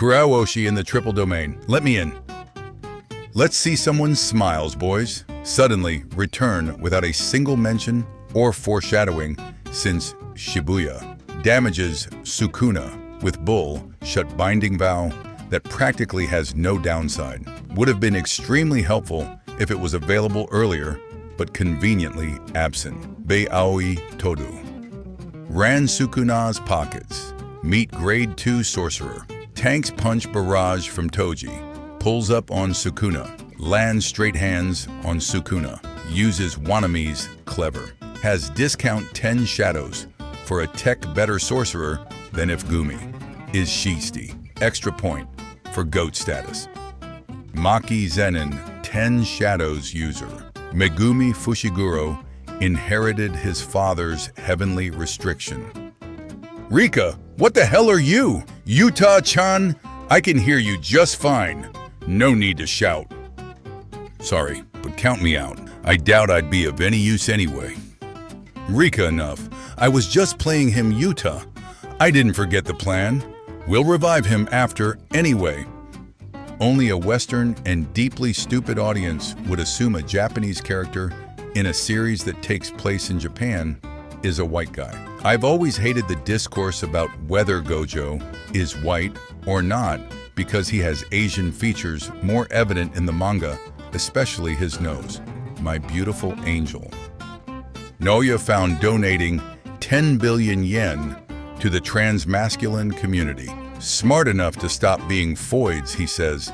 Kuraoshi in the triple domain. Let me in. Let's see someone's smiles, boys. Suddenly return without a single mention or foreshadowing since Shibuya. Damages Sukuna with Bull shut binding vow that practically has no downside. Would have been extremely helpful if it was available earlier, but conveniently absent. Bei Aoi Todu. Ran Sukuna's pockets. Meet grade 2 sorcerer. Tanks punch barrage from Toji. Pulls up on Sukuna. Lands straight hands on Sukuna. Uses Wanami's clever. Has discount 10 shadows for a tech better sorcerer than if Gumi. Is Shisti. Extra point for GOAT status. Maki Zenin 10 shadows user. Megumi Fushiguro inherited his father's heavenly restriction. Rika, what the hell are you? Utah-chan, I can hear you just fine. No need to shout. Sorry, but count me out. I doubt I'd be of any use anyway. Rika enough. I was just playing him Utah. I didn't forget the plan. We'll revive him after anyway. Only a Western and deeply stupid audience would assume a Japanese character in a series that takes place in Japan is a white guy. I've always hated the discourse about whether Gojo is white or not because he has Asian features more evident in the manga, especially his nose. My beautiful angel. Noya found donating 10 billion yen to the transmasculine community. Smart enough to stop being foids, he says.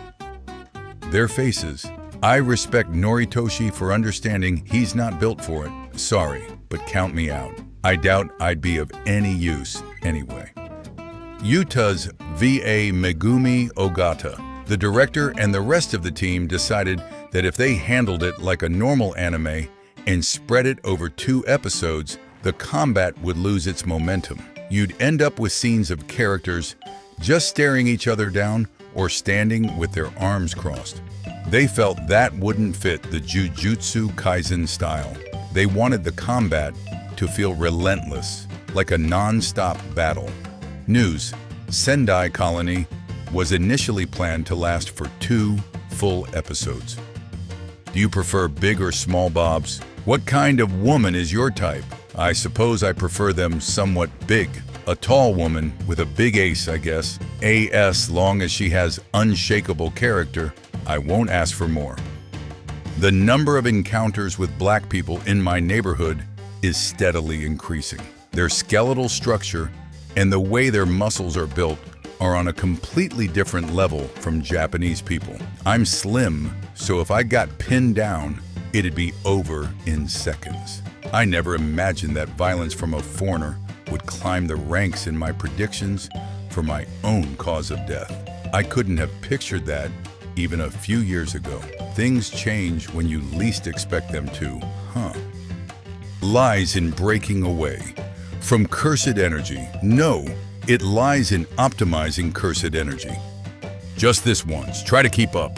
Their faces. I respect Noritoshi for understanding he's not built for it. Sorry, but count me out. I doubt I'd be of any use anyway. Utah's VA Megumi Ogata. The director and the rest of the team decided that if they handled it like a normal anime and spread it over 2 episodes, the combat would lose its momentum. You'd end up with scenes of characters just staring each other down or standing with their arms crossed. They felt that wouldn't fit the Jujutsu Kaisen style. They wanted the combat to feel relentless, like a non-stop battle. News: Sendai Colony was initially planned to last for 2 full episodes. Do you prefer big or small bobs? What kind of woman is your type? I suppose I prefer them somewhat big. A tall woman with a big ace, I guess. As long as she has unshakable character, I won't ask for more. The number of encounters with black people in my neighborhood is steadily increasing. Their skeletal structure and the way their muscles are built are on a completely different level from Japanese people. I'm slim, so if I got pinned down, it'd be over in seconds. I never imagined that violence from a foreigner would climb the ranks in my predictions for my own cause of death. I couldn't have pictured that even a few years ago. Things change when you least expect them to, huh? Lies in breaking away from cursed energy. No, it lies in optimizing cursed energy. Just this once. Try to keep up.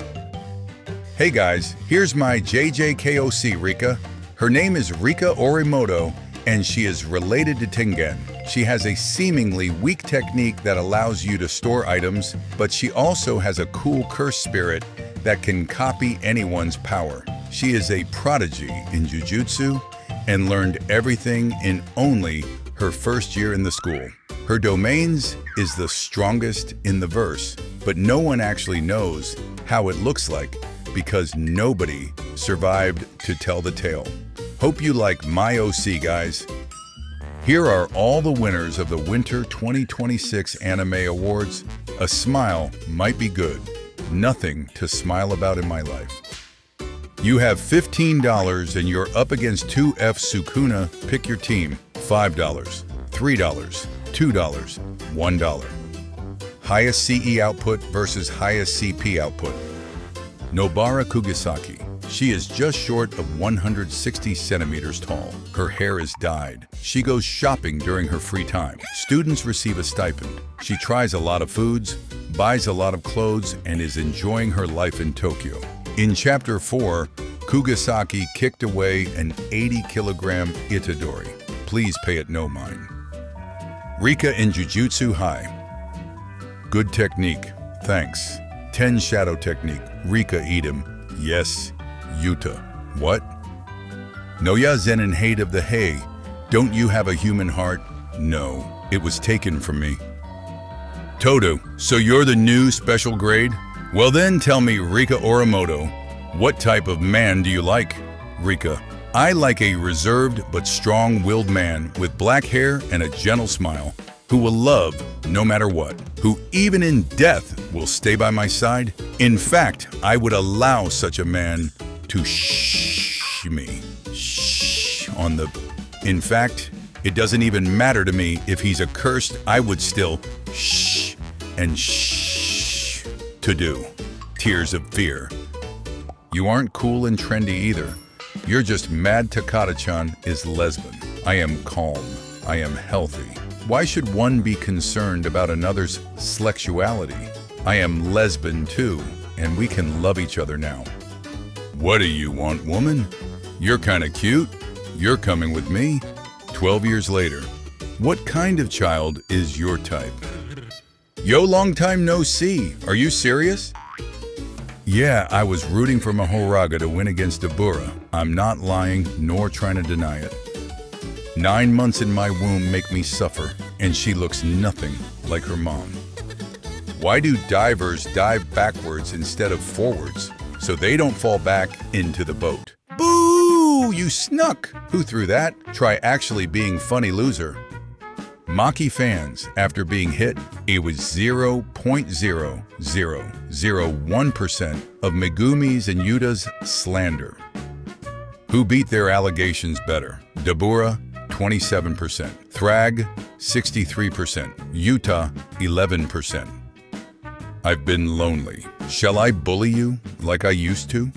Hey guys, here's my JJKOC Rika. Her name is Rika Orimoto, and she is related to Tengen. She has a seemingly weak technique that allows you to store items, but she also has a cool curse spirit that can copy anyone's power. She is a prodigy in Jujutsu and learned everything in only her first year in the school. Her domains is the strongest in the verse, but no one actually knows how it looks like because nobody survived to tell the tale. Hope you like my OC, guys. Here are all the winners of the Winter 2026 Anime Awards. A smile might be good. Nothing to smile about in my life. You have $15 and you're up against 2F Sukuna. Pick your team. $5, $3, $2, $1. Highest CE output versus highest CP output. Nobara Kugisaki. She is just short of 160 centimeters tall. Her hair is dyed. She goes shopping during her free time. Students receive a stipend. She tries a lot of foods, buys a lot of clothes, and is enjoying her life in Tokyo. In Chapter 4, Kugisaki kicked away an 80-kilogram Itadori. Please pay it no mind. Rika in Jujutsu High. Good technique. Thanks. 10 shadow technique. Rika eat him. Yes. Yuta. What? Noya zen and hate of the hay. Don't you have a human heart? No. It was taken from me. Todo, so you're the new special grade? Well then tell me, Rika Oramoto, what type of man do you like? Rika, I like a reserved but strong-willed man with black hair and a gentle smile, who will love no matter what, who even in death will stay by my side. In fact, I would allow such a man to shh me. Shh on the... In fact, it doesn't even matter to me if he's accursed, I would still shh and shh to do. Tears of fear. You aren't cool and trendy either. You're just mad Takata-chan is lesbian. I am calm. I am healthy. Why should one be concerned about another's sexuality? I am lesbian too, and we can love each other now. What do you want, woman? You're kinda cute. You're coming with me. 12 years later. What kind of child is your type? Yo, long time no see. Are you serious? Yeah, I was rooting for Mahoraga to win against Dabura. I'm not lying nor trying to deny it. 9 months in my womb make me suffer, and she looks nothing like her mom. Why do divers dive backwards instead of forwards so they don't fall back into the boat? Boo! You snuck! Who threw that? Try actually being funny, loser. Maki fans, after being hit, it was 0.0001% of Megumi's and Yuta's slander. Who beat their allegations better? Dabura, 27%. Thrag, 63%. Yuta, 11%. I've been lonely. Shall I bully you like I used to?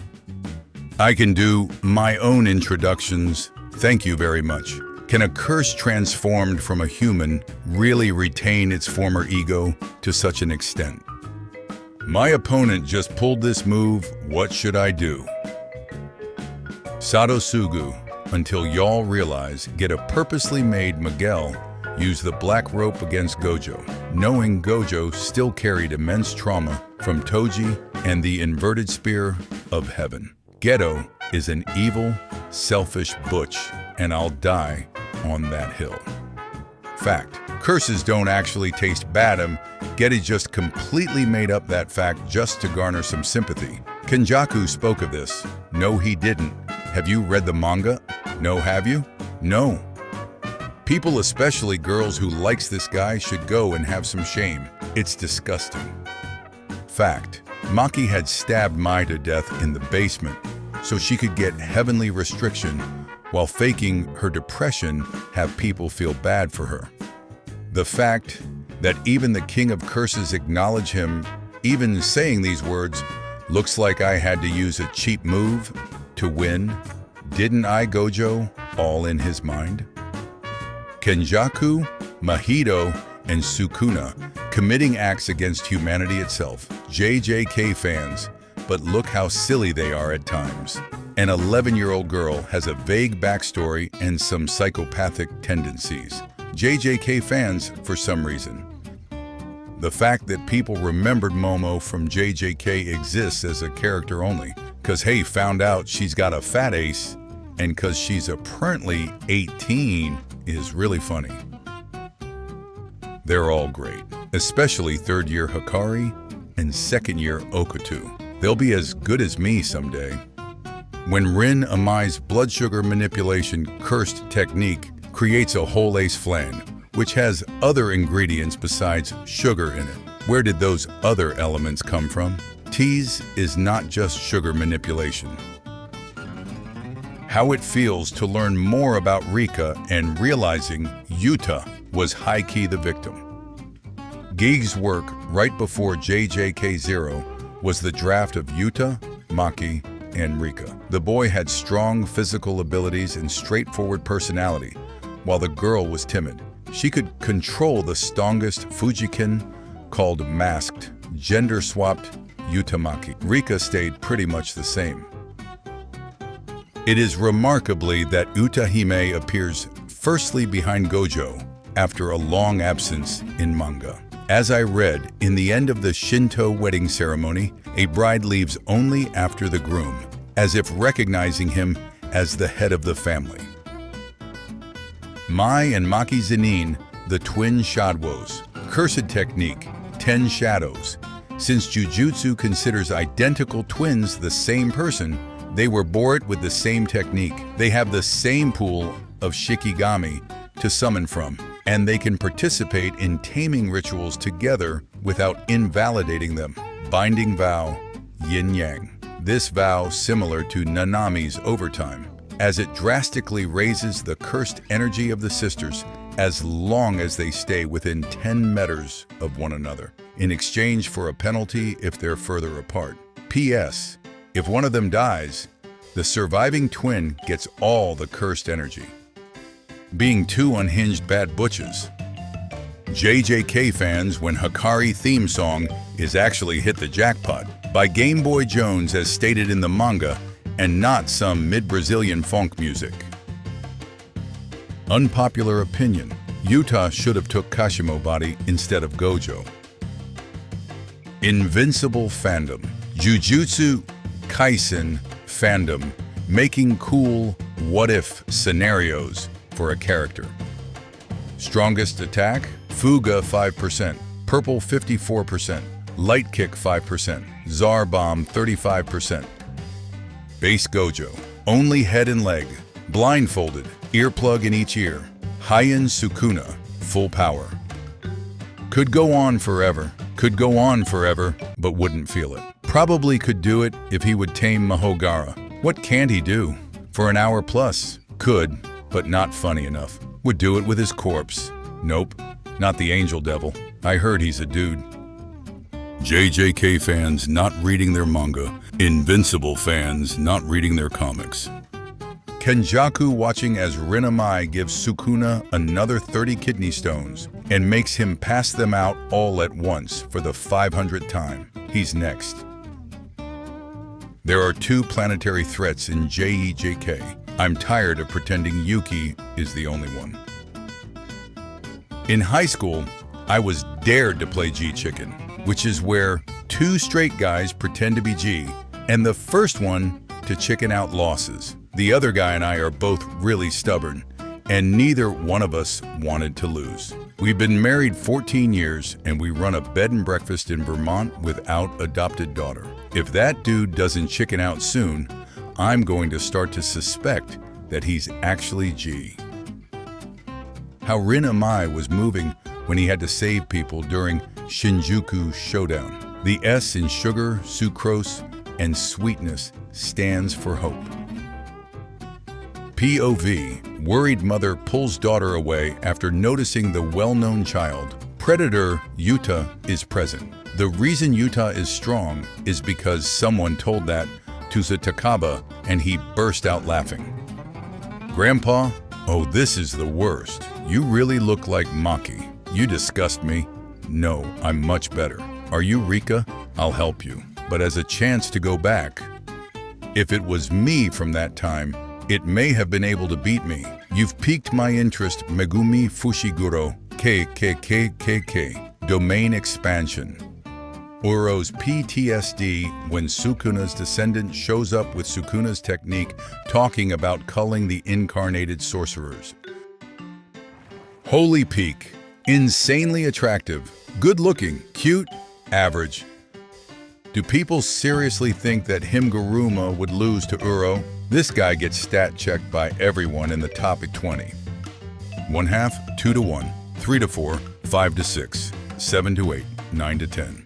I can do my own introductions. Thank you very much. Can a curse transformed from a human really retain its former ego to such an extent? My opponent just pulled this move. What should I do? Sadosugu, until y'all realize, get a purposely made Miguel use the black rope against Gojo, knowing Gojo still carried immense trauma from Toji and the inverted spear of heaven. Geto is an evil, selfish butch, and I'll die on that hill. Fact. Curses don't actually taste bad. Getty just completely made up that fact just to garner some sympathy. Kenjaku spoke of this. No, he didn't. Have you read the manga? No, have you? No. People, especially girls who likes this guy, should go and have some shame. It's disgusting. Fact. Maki had stabbed Mai to death in the basement so she could get heavenly restriction while faking her depression, have people feel bad for her. The fact that even the king of curses acknowledge him, even saying these words, looks like I had to use a cheap move to win. Didn't I, Gojo, all in his mind? Kenjaku, Mahito, and Sukuna committing acts against humanity itself. JJK fans, but look how silly they are at times. An 11-year-old girl has a vague backstory and some psychopathic tendencies. JJK fans, for some reason. The fact that people remembered Momo from JJK exists as a character only, cause hey, found out she's got a fat ace, and cause she's apparently 18 is really funny. They're all great, especially third-year Hikari and second-year Okutu. They'll be as good as me someday. When Rin Amai's blood sugar manipulation cursed technique creates a whole ace flan, which has other ingredients besides sugar in it. Where did those other elements come from? Tease is not just sugar manipulation. How it feels to learn more about Rika and realizing Yuta was high-key the victim. Geig's work right before JJK0 was the draft of Yuta, Maki, and Rika. The boy had strong physical abilities and straightforward personality, while the girl was timid. She could control the strongest Fujikin, called masked, gender-swapped Yutamaki. Rika stayed pretty much the same. It is remarkably that Utahime appears firstly behind Gojo after a long absence in manga. As I read, in the end of the Shinto wedding ceremony, a bride leaves only after the groom, as if recognizing him as the head of the family. Mai and Maki Zenin, the twin Shadwos. Cursed technique, 10 shadows. Since Jujutsu considers identical twins the same person, they were bored with the same technique. They have the same pool of shikigami to summon from, and they can participate in taming rituals together without invalidating them. Binding vow, yin-yang. This vow similar to Nanami's overtime, as it drastically raises the cursed energy of the sisters as long as they stay within 10 meters of one another, in exchange for a penalty if they're further apart. P.S. If one of them dies, the surviving twin gets all the cursed energy. Being two unhinged bad butches. JJK fans when Hikari theme song is actually hit the jackpot by Game Boy Jones as stated in the manga and not some mid-Brazilian funk music. Unpopular opinion. Yuta should have took Kashimo body instead of Gojo. Invincible fandom. Jujutsu Kaisen fandom making cool what-if scenarios for a character. Strongest attack? Fuga 5%, Purple 54%, Light Kick 5%, Zar Bomb 35%. Base Gojo, only head and leg, blindfolded, earplug in each ear. Heian Sukuna, full power. Could go on forever, but wouldn't feel it. Probably could do it if he would tame Mahogara. What can't he do? For an hour plus. Could, but not funny enough. Would do it with his corpse. Nope, not the angel devil. I heard he's a dude. JJK fans not reading their manga. Invincible fans not reading their comics. Kenjaku watching as Rinamai gives Sukuna another 30 kidney stones and makes him pass them out all at once for the 500th time. He's next. There are 2 planetary threats in JEJK. I'm tired of pretending Yuki is the only one. In high school, I was dared to play G-Chicken, which is where 2 straight guys pretend to be G, and the first one to chicken out losses. The other guy and I are both really stubborn, and neither one of us wanted to lose. We've been married 14 years, and we run a bed and breakfast in Vermont without adopted daughter. If that dude doesn't chicken out soon, I'm going to start to suspect that he's actually G. How Rinamai was moving when he had to save people during Shinjuku Showdown. The S in sugar, sucrose, and sweetness stands for hope. POV, worried mother pulls daughter away after noticing the well-known child. Predator Yuta is present. The reason Yuta is strong is because someone told that to Takaba and he burst out laughing. Grandpa, oh, this is the worst. You really look like Maki. You disgust me. No, I'm much better. Are you Rika? I'll help you. But as a chance to go back, if it was me from that time, it may have been able to beat me. You've piqued my interest, Megumi Fushiguro, KKKKK, domain expansion. Uro's PTSD when Sukuna's descendant shows up with Sukuna's technique talking about culling the incarnated sorcerers. Holy peak, insanely attractive, good-looking, cute, average. Do people seriously think that Himguruma would lose to Uro? This guy gets stat checked by everyone in the topic 20. 1/2, 2 to 1, 3 to 4, 5 to 6, 7 to 8, 9 to 10.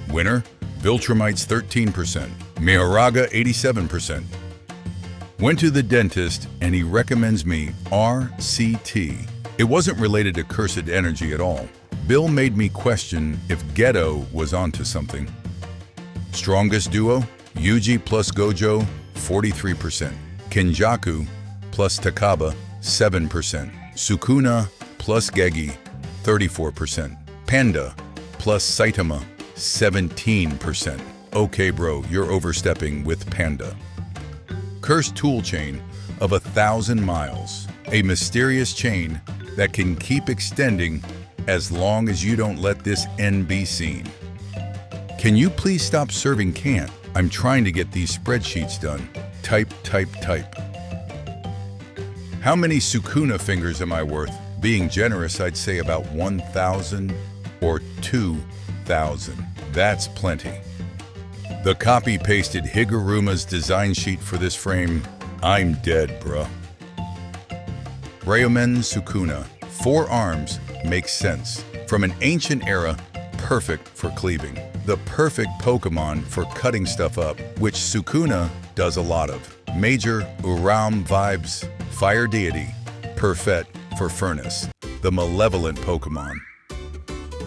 Winner, Viltrumites 13%, Miharaga 87%. Went to the dentist and he recommends me RCT. It wasn't related to cursed energy at all. Bill made me question if Geto was onto something. Strongest duo, Yuji plus Gojo, 43%. Kenjaku plus Takaba, 7%. Sukuna plus Gegi, 34%. Panda plus Saitama, 17%. Okay bro, you're overstepping with Panda. Cursed tool chain of 1,000 miles. A mysterious chain that can keep extending as long as you don't let this N be seen. Can you please stop serving can't? I'm trying to get these spreadsheets done. Type, type, type. How many Sukuna fingers am I worth? Being generous, I'd say about 1,000 or 2,000. That's plenty. The copy-pasted Higuruma's design sheet for this frame. I'm dead, bruh. Ryomen Sukuna. 4 arms makes sense. From an ancient era, perfect for cleaving. The perfect Pokemon for cutting stuff up, which Sukuna does a lot of. Major Uram vibes, fire deity. Perfect for furnace, the malevolent Pokemon.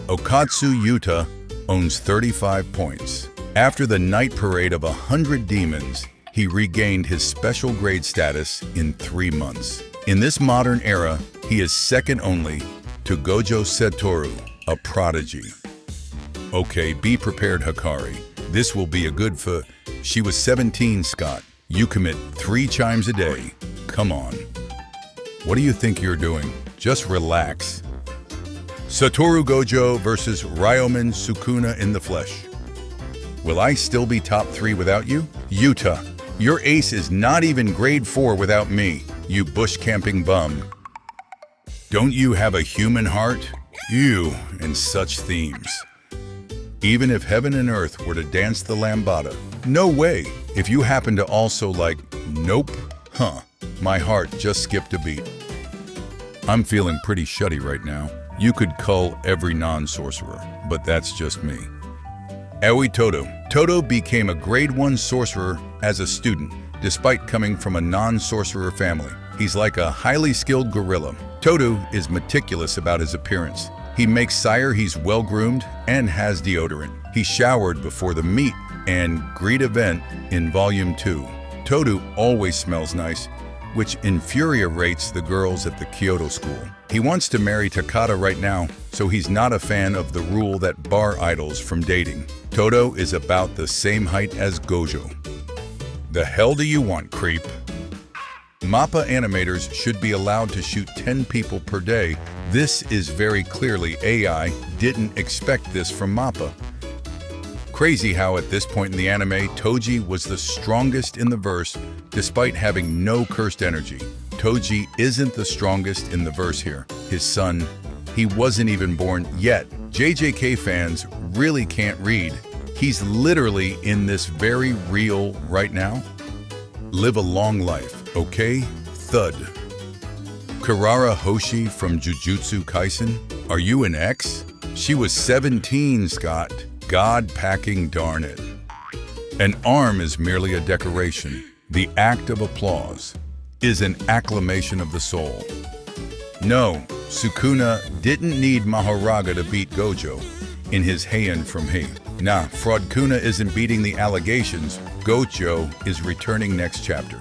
Okatsu Yuta owns 35 points. After the night parade of 100 demons, he regained his special grade status in 3 months. In this modern era, he is second only to Gojo Setoru, a prodigy. Okay, be prepared, Hikari. This will be a good for... She was 17, Scott. You commit 3 chimes a day. Come on. What do you think you're doing? Just relax. Satoru Gojo versus Ryomen Sukuna in the flesh. Will I still be top 3 without you? Yuta, your ace is not even grade 4 without me, you bush camping bum. Don't you have a human heart? You and such themes. Even if heaven and earth were to dance the lambada. No way. If you happen to also like, nope, huh, my heart just skipped a beat. I'm feeling pretty shutty right now. You could cull every non-sorcerer, but that's just me. Aoi Todo. Todo became a grade 1 sorcerer as a student, despite coming from a non-sorcerer family. He's like a highly skilled gorilla. Todo is meticulous about his appearance. He makes sire he's well-groomed and has deodorant. He showered before the meet and greet event in Volume 2. Todo always smells nice, which infuriates the girls at the Kyoto school. He wants to marry Takata right now, so he's not a fan of the rule that bar idols from dating. Todo is about the same height as Gojo. The hell do you want, creep? MAPPA animators should be allowed to shoot 10 people per day. This is very clearly AI didn't expect this from MAPPA. Crazy how at this point in the anime, Toji was the strongest in the verse despite having no cursed energy. Toji isn't the strongest in the verse here. His son, he wasn't even born yet. JJK fans really can't read. He's literally in this very real right now. Live a long life, okay? Thud. Kirara Hoshi from Jujutsu Kaisen. Are you an ex? She was 17, Scott. God packing, darn it. An arm is merely a decoration. The act of applause is an acclamation of the soul. No, Sukuna didn't need Mahoraga to beat Gojo in his Heian from He. Nah, Fraudkuna isn't beating the allegations. Gojo is returning next chapter.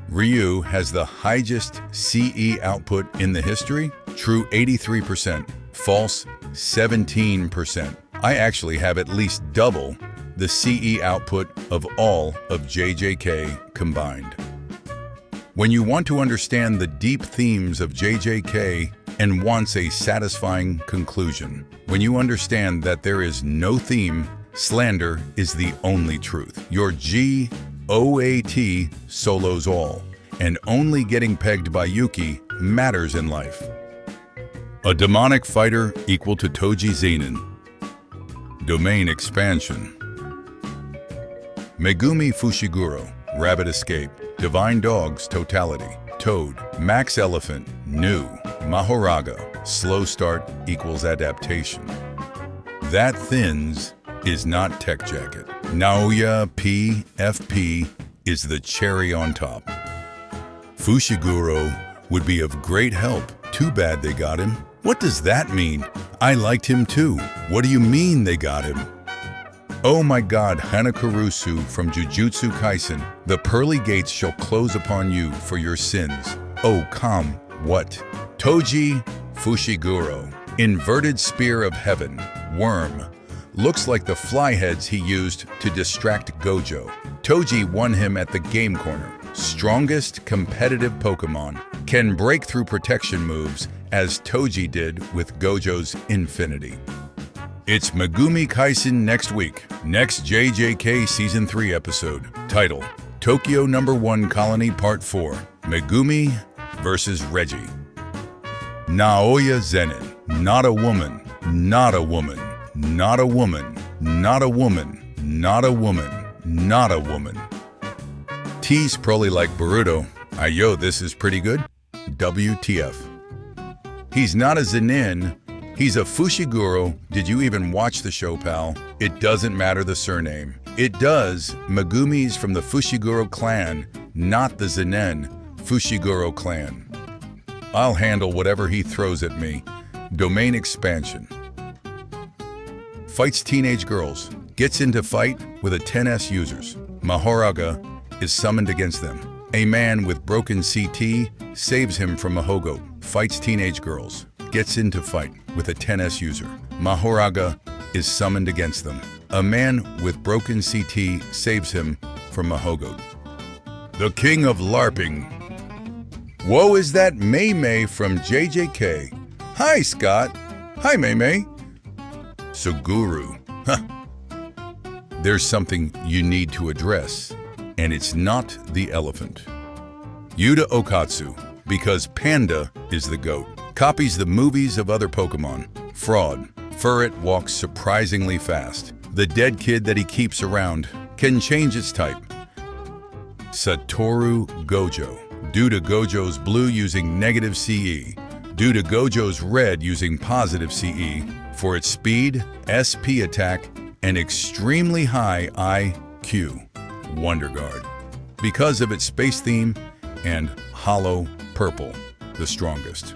Ryu has the highest CE output in the history. True 83%, false 17%. I actually have at least double the CE output of all of JJK combined. When you want to understand the deep themes of JJK and wants a satisfying conclusion, when you understand that there is no theme, slander is the only truth. Your GOAT solos all, and only getting pegged by Yuki matters in life. A demonic fighter equal to Toji Zenin. Domain expansion. Megumi Fushiguro, Rabbit Escape. Divine Dogs, Totality. Toad, Max Elephant, New. Mahoraga, Slow Start equals Adaptation. That Thins is not Tech Jacket. Naoya PFP is the cherry on top. Fushiguro would be of great help. Too bad they got him. What does that mean? I liked him too. What do you mean they got him? Oh my God, Hanakurusu from Jujutsu Kaisen, the pearly gates shall close upon you for your sins. Oh, come, what? Toji Fushiguro, inverted spear of heaven, worm. Looks like the fly heads he used to distract Gojo. Toji won him at the game corner. Strongest competitive Pokemon. can break through protection moves as Toji did with Gojo's Infinity. It's Megumi Kaisen next week. Next JJK Season 3 episode. Title: Tokyo No. 1 Colony Part 4. Megumi versus Reggie. Naoya Zenin. Not a woman. Not a woman. Not a woman. Not a woman. Not a woman. Not a woman. T's probably like Boruto. Ayo, this is pretty good. WTF. He's not a Zenin. He's a Fushiguro. Did you even watch the show, pal? It doesn't matter the surname. It does. Megumi's from the Fushiguro clan, not the Zenin Fushiguro clan. I'll handle whatever he throws at me. Domain expansion. Fights teenage girls. Gets into fight with a 10S users. Mahoraga is summoned against them. A man with broken CT saves him from Mahogo. Fights teenage girls. Gets into fight with a 10S user. Mahoraga is summoned against them. A man with broken CT saves him from Mahogo. The king of LARPing. Whoa, is that Mei Mei from JJK? Hi, Scott. Hi, Mei Mei. Suguru. Huh. There's something you need to address, and it's not the elephant. Yuta Okatsu, because Panda is the GOAT. Copies the movies of other Pokemon. Fraud. Furret walks surprisingly fast. The dead kid that he keeps around can change its type. Satoru Gojo. Due to Gojo's blue using negative CE. Due to Gojo's red using positive CE for its speed, SP attack, and extremely high IQ. Wonder Guard. Because of its space theme and hollow purple, the strongest.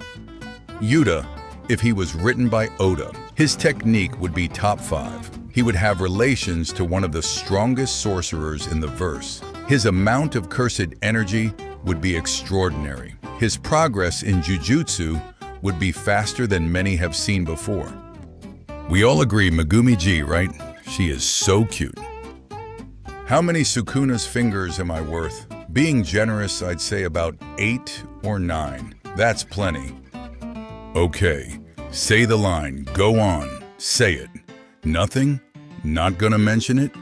Yuta, if he was written by Oda, his technique would be top 5. He would have relations to one of the strongest sorcerers in the verse. His amount of cursed energy would be extraordinary. His progress in Jujutsu would be faster than many have seen before. We all agree Megumi G, right? She is so cute. How many Sukuna's fingers am I worth? Being generous, I'd say about 8 or 9. That's plenty. Okay, say the line. Go on. Say it. Nothing? Not gonna mention it?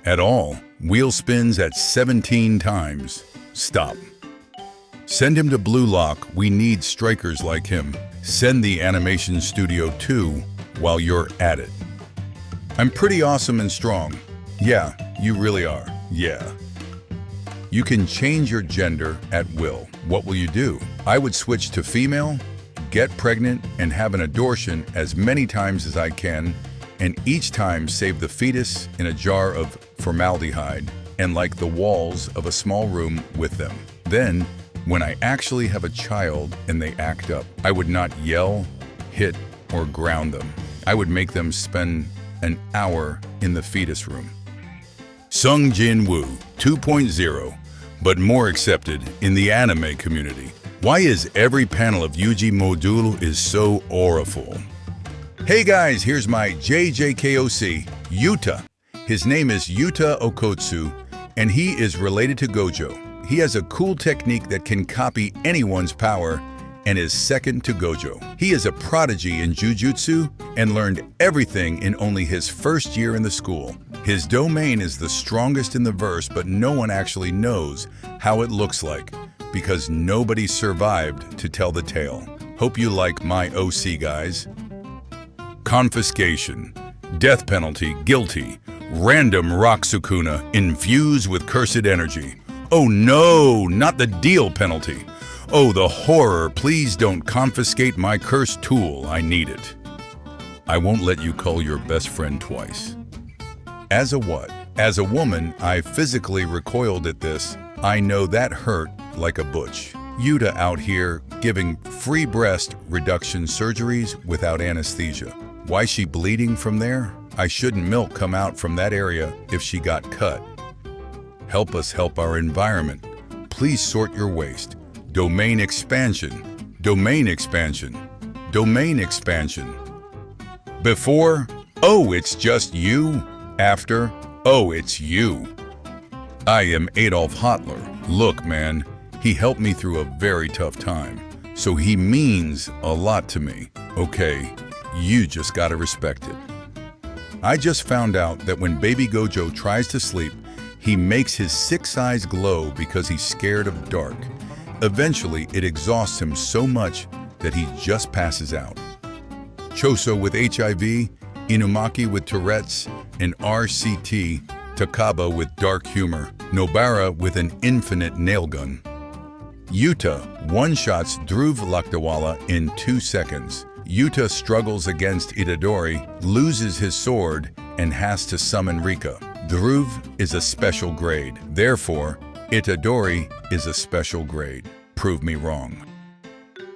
At all. Wheel spins at 17 times. Stop. Send him to Blue Lock. We need strikers like him. Send the animation studio too while you're at it. I'm pretty awesome and strong. Yeah, you really are. Yeah. You can change your gender at will. What will you do? I would switch to female, get pregnant, and have an abortion as many times as I can, and each time save the fetus in a jar of formaldehyde and like the walls of a small room with them. Then, when I actually have a child and they act up, I would not yell, hit, or ground them. I would make them spend an hour in the fetus room. Sung Jin Woo 2.0, but more accepted in the anime community. Why is every panel of Yuji Module is so awful? Hey guys, here's my JJKOC, Yuta. His name is Yuta Okotsu, and he is related to Gojo. He has a cool technique that can copy anyone's power and is second to Gojo. He is a prodigy in Jujutsu and learned everything in only his first year in the school. His domain is the strongest in the verse, but no one actually knows how it looks like because nobody survived to tell the tale. Hope you like my OC, guys. Confiscation. Death penalty, guilty. Random rock Sukuna infused with cursed energy. Oh no, not the deal penalty. Oh, the horror, please don't confiscate my cursed tool, I need it. I won't let you call your best friend twice. As a what? As a woman, I physically recoiled at this. I know that hurt like a butch. Yuta out here giving free breast reduction surgeries without anesthesia. Why she bleeding from there? I shouldn't milk come out from that area if she got cut. Help us help our environment. Please sort your waste. Domain expansion. Domain expansion. Domain expansion. Before, oh, it's just you. After, oh, it's you. I am Adolf Hitler. Look, man, He helped me through a very tough time, so he means a lot to me. Okay, you just gotta respect it. I just found out that when baby Gojo tries to sleep, he makes his 6 eyes glow because he's scared of dark. Eventually, it exhausts him so much that he just passes out. Choso with HIV, Inumaki with Tourette's, and RCT, Takaba with dark humor, Nobara with an infinite nail gun. Yuta one-shots Dhruv Lakdawala in 2 seconds. Yuta struggles against Itadori, loses his sword, and has to summon Rika. Dhruv is a special grade. Therefore, Itadori is a special grade. Prove me wrong.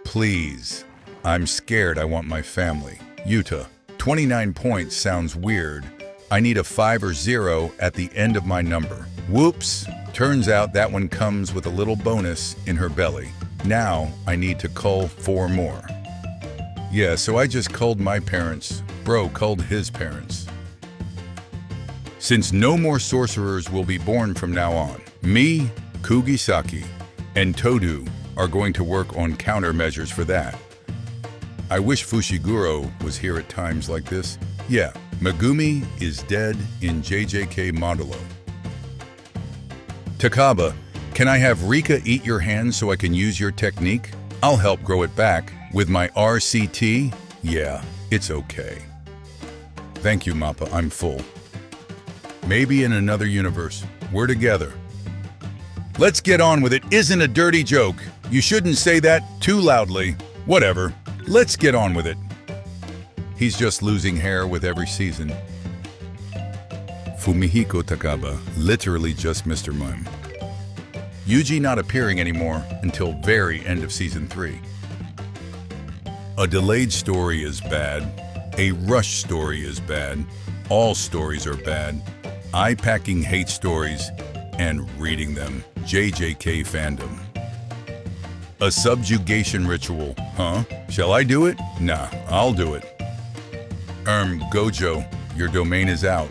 Please. I'm scared. I want my family. Yuta. 29 points sounds weird. I need a 5 or 0 at the end of my number. Whoops. Turns out that one comes with a little bonus in her belly. Now I need to cull 4 more. Yeah, so I just culled my parents. Bro culled his parents. Since no more sorcerers will be born from now on, me, Kugisaki, and Todo are going to work on countermeasures for that. I wish Fushiguro was here at times like this. Yeah, Megumi is dead in JJK Modulo. Takaba, can I have Rika eat your hand so I can use your technique? I'll help grow it back with my RCT. Yeah, it's okay. Thank you, Mappa, I'm full. Maybe in another universe. We're together. Let's get on with it. Isn't a dirty joke. You shouldn't say that too loudly. Whatever. Let's get on with it. He's just losing hair with every season. Fumihiko Takaba, literally just Mr. Mime. Yuji not appearing anymore until very end of season 3. A delayed story is bad. A rush story is bad. All stories are bad. Eye-packing hate stories and reading them. JJK fandom. A subjugation ritual, huh? Shall I do it? Nah, I'll do it. Gojo, your domain is out.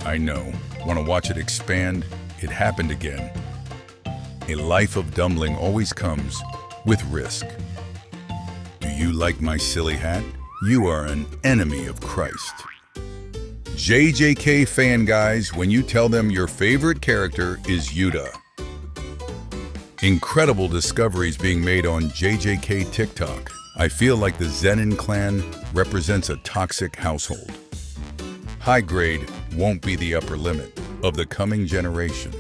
I know. Want to watch it expand? It happened again. A life of dumbling always comes with risk. Do you like my silly hat? You are an enemy of Christ. JJK fan guys, when you tell them your favorite character is Yuta. Incredible discoveries being made on JJK TikTok. I feel like the Zenin clan represents a toxic household. High grade won't be the upper limit of the coming generation.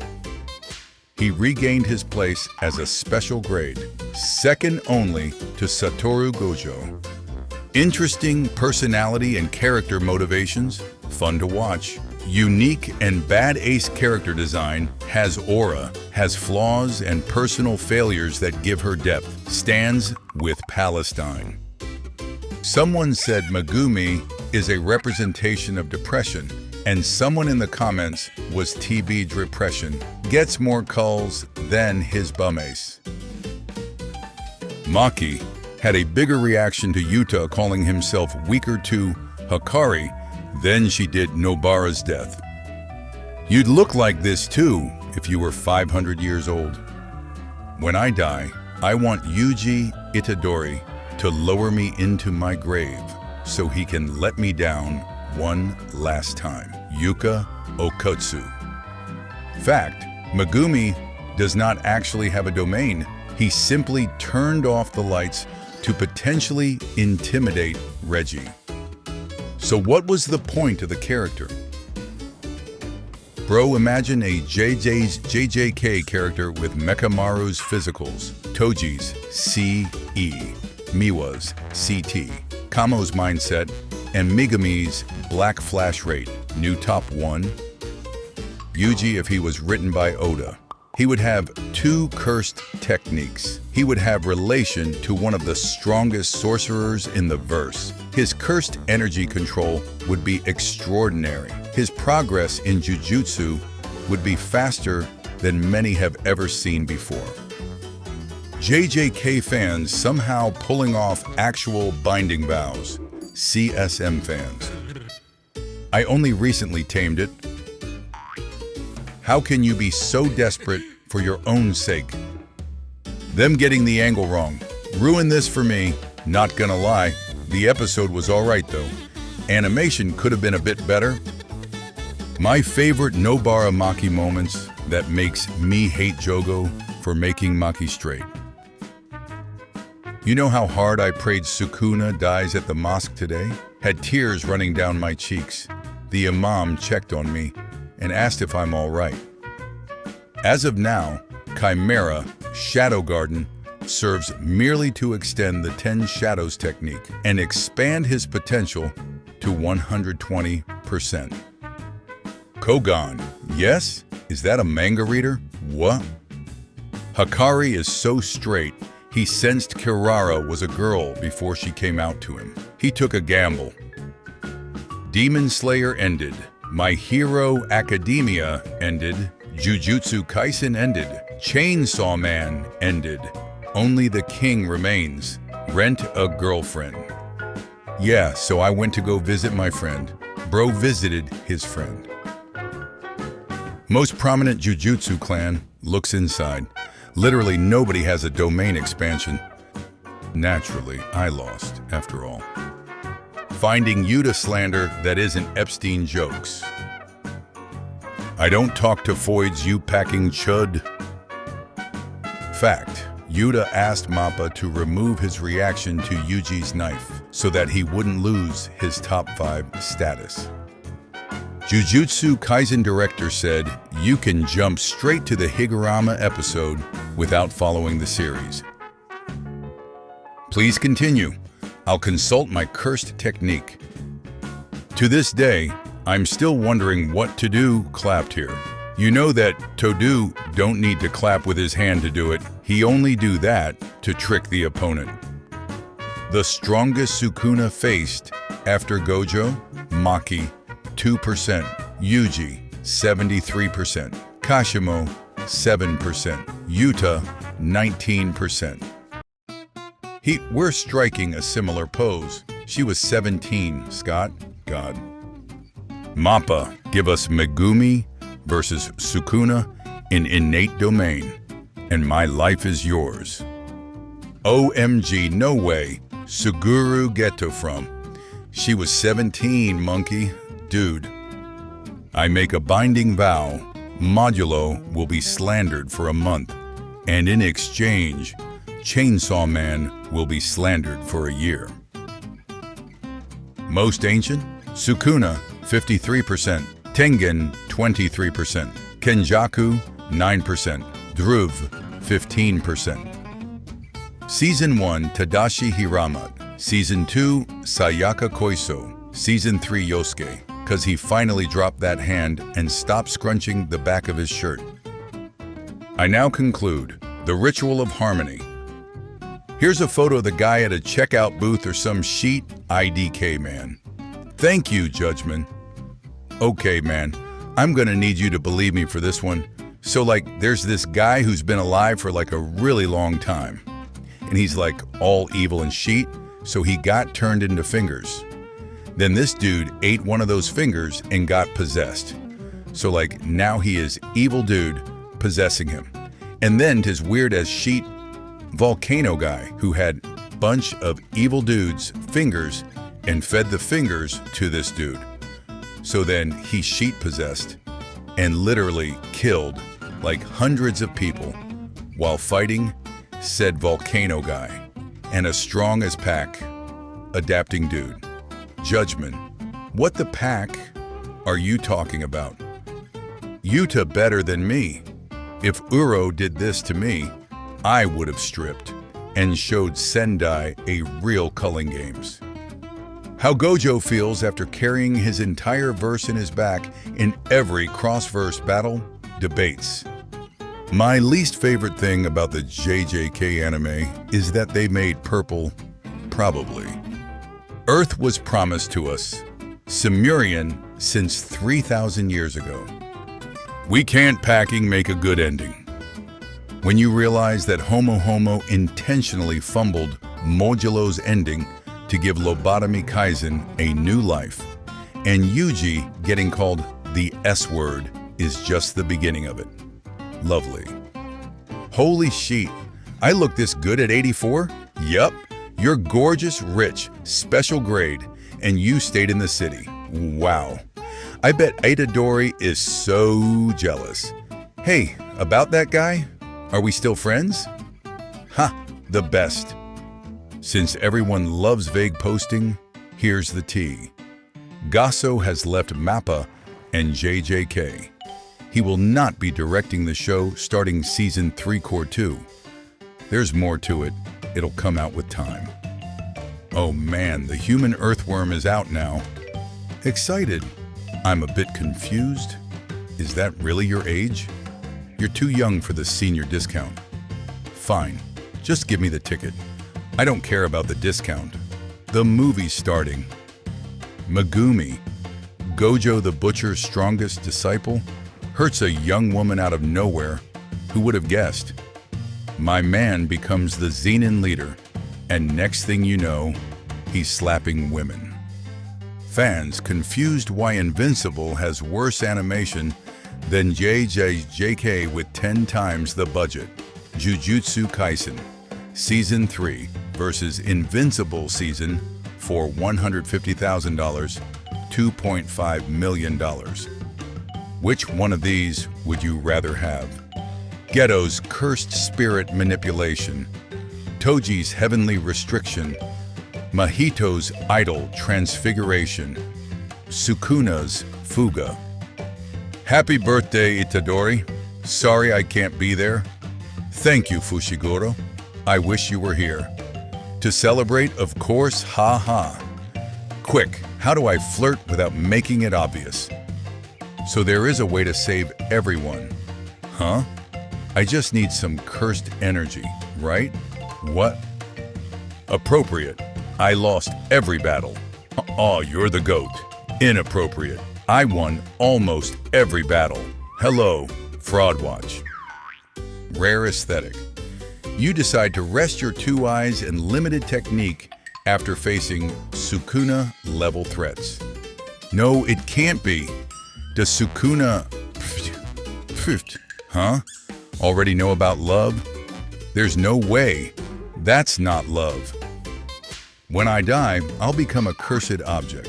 He regained his place as a special grade, second only to Satoru Gojo. Interesting personality and character motivations, fun to watch. Unique and bad ace character design, has aura, has flaws and personal failures that give her depth, stands with Palestine. Someone said Megumi is a representation of depression, and someone in the comments was TB depression, gets more culls than his bum ace. Maki had a bigger reaction to Yuta calling himself weaker to Hikari than she did Nobara's death. You'd look like this too if you were 500 years old. When I die, I want Yuji Itadori to lower me into my grave so he can let me down one last time. Yuka Okotsu. Fact, Megumi does not actually have a domain. He simply turned off the lights to potentially intimidate Reggie. So what was the point of the character? Bro, imagine a JJK character with Mekamaru's physicals, Toji's CE, Miwa's CT, Kamo's mindset, and Megumi's black flash rate, new top 1. Yuji, if he was written by Oda, he would have 2 cursed techniques. He would have relation to one of the strongest sorcerers in the verse. His cursed energy control would be extraordinary. His progress in Jujutsu would be faster than many have ever seen before. JJK fans somehow pulling off actual binding vows. CSM fans. I only recently tamed it. How can you be so desperate for your own sake Them getting the angle wrong. Ruined this for me. Not gonna lie, the episode was alright though. Animation could have been a bit better. My favorite Nobara Maki moments that makes me hate Jogo for making Maki straight. You know how hard I prayed Sukuna dies at the mosque today? Had tears running down my cheeks. The imam checked on me and asked if I'm alright. As of now, Chimera Shadow Garden serves merely to extend the 10 shadows technique and expand his potential to 120%. Kogan, yes? Is that a manga reader? What? Hakari is so straight, he sensed Kirara was a girl before she came out to him. He took a gamble. Demon Slayer ended. My Hero Academia ended. Jujutsu Kaisen ended. Chainsaw Man ended. Only the king remains. Rent a girlfriend. Yeah, so I went to go visit my friend. Bro visited his friend. Most prominent Jujutsu clan looks inside. Literally nobody has a domain expansion. Naturally, I lost, after all. Finding Yuta slander that isn't Epstein jokes. I don't talk to Foids, you packing chud. Fact, Yuta asked Mappa to remove his reaction to Yuji's knife so that he wouldn't lose his top 5 status. Jujutsu Kaisen director said, you can jump straight to the Higurama episode without following the series. Please continue. I'll consult my cursed technique. To this day, I'm still wondering what to do clapped here. You know that Todo don't need to clap with his hand to do it. He only do that to trick the opponent. The strongest Sukuna faced after Gojo, Maki, 2%, Yuji, 73%, Kashimo, 7%, Yuta, 19%. We're striking a similar pose. She was 17, Scott. God. Mappa, give us Megumi versus Sukuna in innate domain, and my life is yours. OMG, no way. Suguru Geto from. She was 17, monkey. Dude. I make a binding vow. Modulo will be slandered for a month, and in exchange, Chainsaw Man will be slandered for a year. Most ancient? Sukuna, 53%. Tengen, 23%. Kenjaku, 9%. Dhruv, 15%. Season 1, Tadashi Hiramat. Season 2, Sayaka Koiso. Season 3, Yosuke, because he finally dropped that hand and stopped scrunching the back of his shirt. I now conclude the ritual of harmony. Here's a photo of the guy at a checkout booth or some sheet. IDK, man. Thank you, Judgment. Okay, man, I'm gonna need you to believe me for this one. So, there's this guy who's been alive for a really long time. And he's all evil and sheet, so he got turned into fingers. Then this dude ate one of those fingers and got possessed. So now he is evil dude possessing him. And then his weird as sheet volcano guy who had bunch of evil dudes' fingers and fed the fingers to this dude. So then he sheet possessed and literally killed hundreds of people while fighting said volcano guy and a strong as pack adapting dude. Judgment. What the pack are you talking about? Yuta better than me. If Uro did this to me, I would have stripped and showed Sendai a real culling games. How Gojo feels after carrying his entire verse in his back in every cross-verse battle, debates. My least favorite thing about the JJK anime is that they made purple, probably. Earth was promised to us, Sumerian, since 3,000 years ago. We can't packing make a good ending. When you realize that Homo intentionally fumbled Modulo's ending to give Lobotomy Kaisen a new life, and Yuji getting called the S-word is just the beginning of it. Lovely. Holy sheet, I look this good at 84? Yup, you're gorgeous, rich, special grade, and you stayed in the city. Wow. I bet Itadori is so jealous. Hey, about that guy? Are we still friends? Ha, the best. Since everyone loves vague posting, here's the tea. Gasso has left MAPPA and JJK. He will not be directing the show starting Season 3 Core 2. There's more to it. It'll come out with time. Oh man, the human earthworm is out now. Excited. I'm a bit confused. Is that really your age? You're too young for the senior discount. Fine, just give me the ticket. I don't care about the discount. The movie's starting. Megumi, Gojo the Butcher's strongest disciple, hurts a young woman out of nowhere. Who would have guessed? My man becomes the Zenin leader, and next thing you know, he's slapping women. Fans confused why Invincible has worse animation than JJK with 10 times the budget. Jujutsu Kaisen, Season 3 versus Invincible Season for $150,000, $2.5 million. Which one of these would you rather have? Geto's cursed spirit manipulation, Toji's heavenly restriction, Mahito's idol transfiguration, Sukuna's fuga. Happy birthday, Itadori. Sorry I can't be there. Thank you, Fushiguro. I wish you were here. To celebrate, of course, ha. Quick, how do I flirt without making it obvious? So there is a way to save everyone. Huh? I just need some cursed energy, right? What? Appropriate. I lost every battle. Oh, you're the GOAT. Inappropriate. I won almost every battle. Hello, Fraud Watch. Rare aesthetic. You decide to rest your two eyes in limited technique after facing Sukuna-level threats. No, it can't be. Does Sukuna... Huh? Already know about love? There's no way. That's not love. When I die, I'll become a cursed object.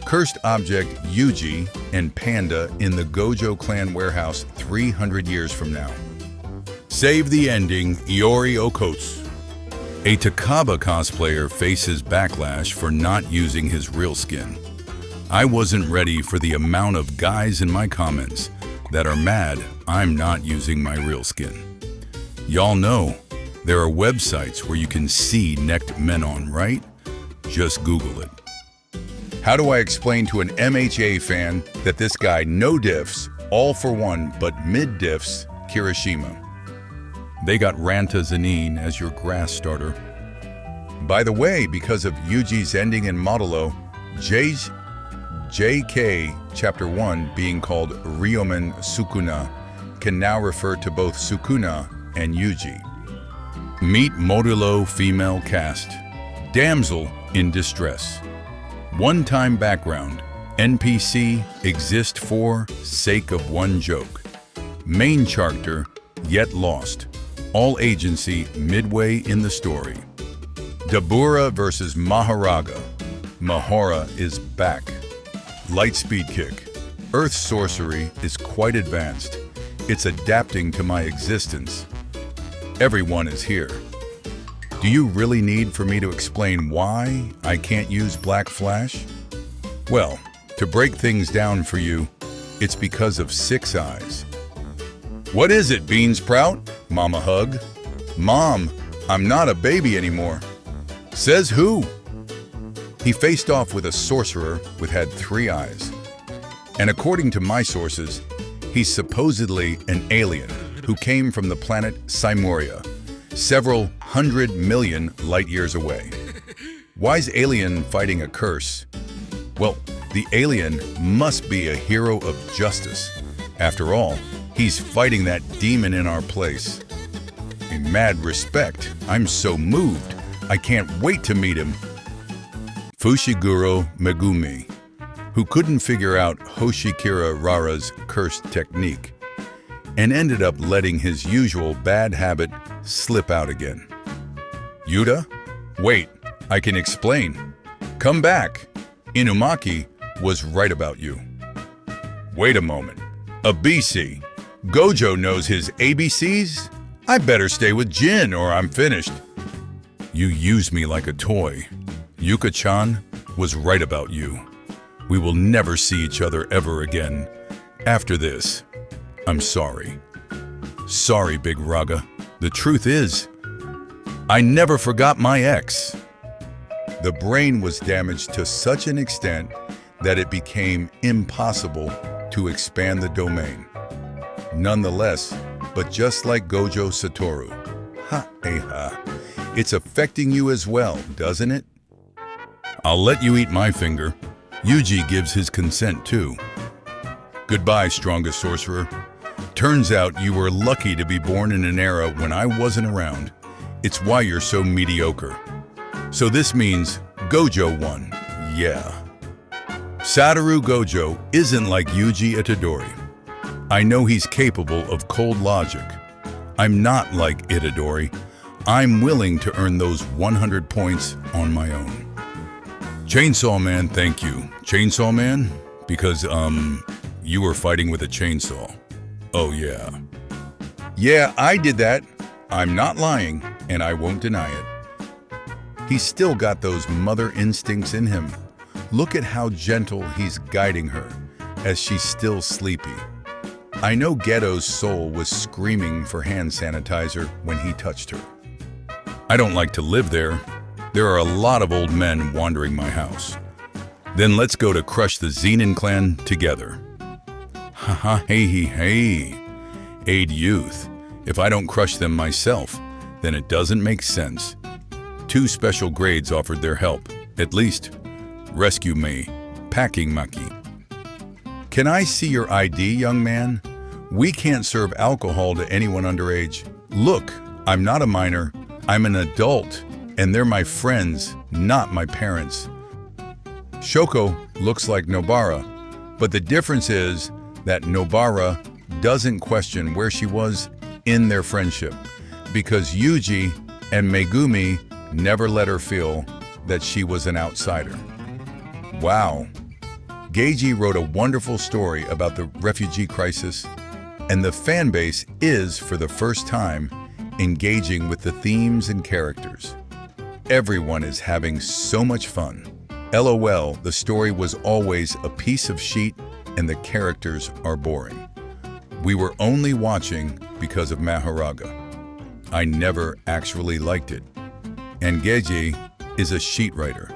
Cursed object Yuji and Panda in the Gojo clan warehouse 300 years from now. Save the ending, Iori Okotsu. A Takaba cosplayer faces backlash for not using his real skin. I wasn't ready for the amount of guys in my comments that are mad I'm not using my real skin. Y'all know there are websites where you can see necked men on, right? Just Google it. How do I explain to an MHA fan that this guy no diffs, all for one, but mid diffs Kirishima? They got Ranta Zanin as your grass starter. By the way, because of Yuji's ending in Modulo, JK Chapter 1 being called Ryomen Sukuna can now refer to both Sukuna and Yuji. Meet Modulo female cast. Damsel in distress. One-time background. NPC exist for sake of one joke. Main character yet lost. All agency midway in the story. Dabura versus Maharaga. Mahara is back. Light speed kick. Earth sorcery is quite advanced. It's adapting to my existence. Everyone is here. Do you really need for me to explain why I can't use Black Flash? Well, to break things down for you, it's because of 6 eyes. What is it, Bean Sprout? Mama hug. Mom, I'm not a baby anymore. Says who? He faced off with a sorcerer who had 3 eyes. And according to my sources, he's supposedly an alien who came from the planet Cymoria, several 100 million light years away. Why's alien fighting a curse? Well, the alien must be a hero of justice. After all, he's fighting that demon in our place. In mad respect, I'm so moved, I can't wait to meet him. Fushiguro Megumi, who couldn't figure out Hoshikira Rara's cursed technique, and ended up letting his usual bad habit slip out again. Yuta? Wait, I can explain. Come back. Inumaki was right about you. Wait a moment. A BC? Gojo knows his ABCs? I better stay with Jin or I'm finished. You use me like a toy. Yuka-chan was right about you. We will never see each other ever again. After this, I'm sorry. Sorry, Big Raga. The truth is, I never forgot my ex. The brain was damaged to such an extent that it became impossible to expand the domain. Nonetheless, but just like Gojo Satoru, it's affecting you as well, doesn't it? I'll let you eat my finger. Yuji gives his consent too. Goodbye, strongest sorcerer. Turns out you were lucky to be born in an era when I wasn't around. It's why you're so mediocre. So this means Gojo won, yeah. Satoru Gojo isn't like Yuji Itadori. I know he's capable of cold logic. I'm not like Itadori. I'm willing to earn those 100 points on my own. Chainsaw Man, thank you. Chainsaw Man? Because, you were fighting with a chainsaw. Oh, yeah. Yeah, I did that. I'm not lying, and I won't deny it. He's still got those mother instincts in him. Look at how gentle he's guiding her, as she's still sleepy. I know Geto's soul was screaming for hand sanitizer when he touched her. I don't like to live there. There are a lot of old men wandering my house. Then let's go to crush the Zenin clan together. Haha, hey. Aid youth. If I don't crush them myself, then it doesn't make sense. 2 special grades offered their help. At least, rescue me, packing Maki. Can I see your ID, young man? We can't serve alcohol to anyone underage. Look, I'm not a minor. I'm an adult, and they're my friends, not my parents. Shoko looks like Nobara, but the difference is that Nobara doesn't question where she was in their friendship, because Yuji and Megumi never let her feel that she was an outsider. Wow. Geiji wrote a wonderful story about the refugee crisis, and the fan base is, for the first time, engaging with the themes and characters. Everyone is having so much fun. LOL, the story was always a piece of sheet and the characters are boring. We were only watching because of Maharaga. I never actually liked it. And Geiji is a sheet writer.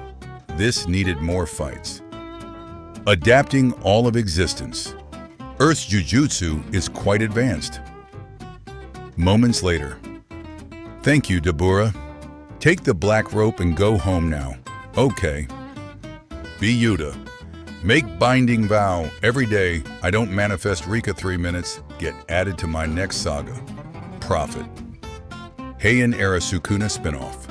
This needed more fights. Adapting all of existence. Earth's jujutsu is quite advanced. Moments later. Thank you, Dabura. Take the black rope and go home now. Okay. Be Yuta. Make binding vow every day I don't manifest Rika 3 minutes, get added to my next saga. Profit. Heian Era Sukuna spinoff.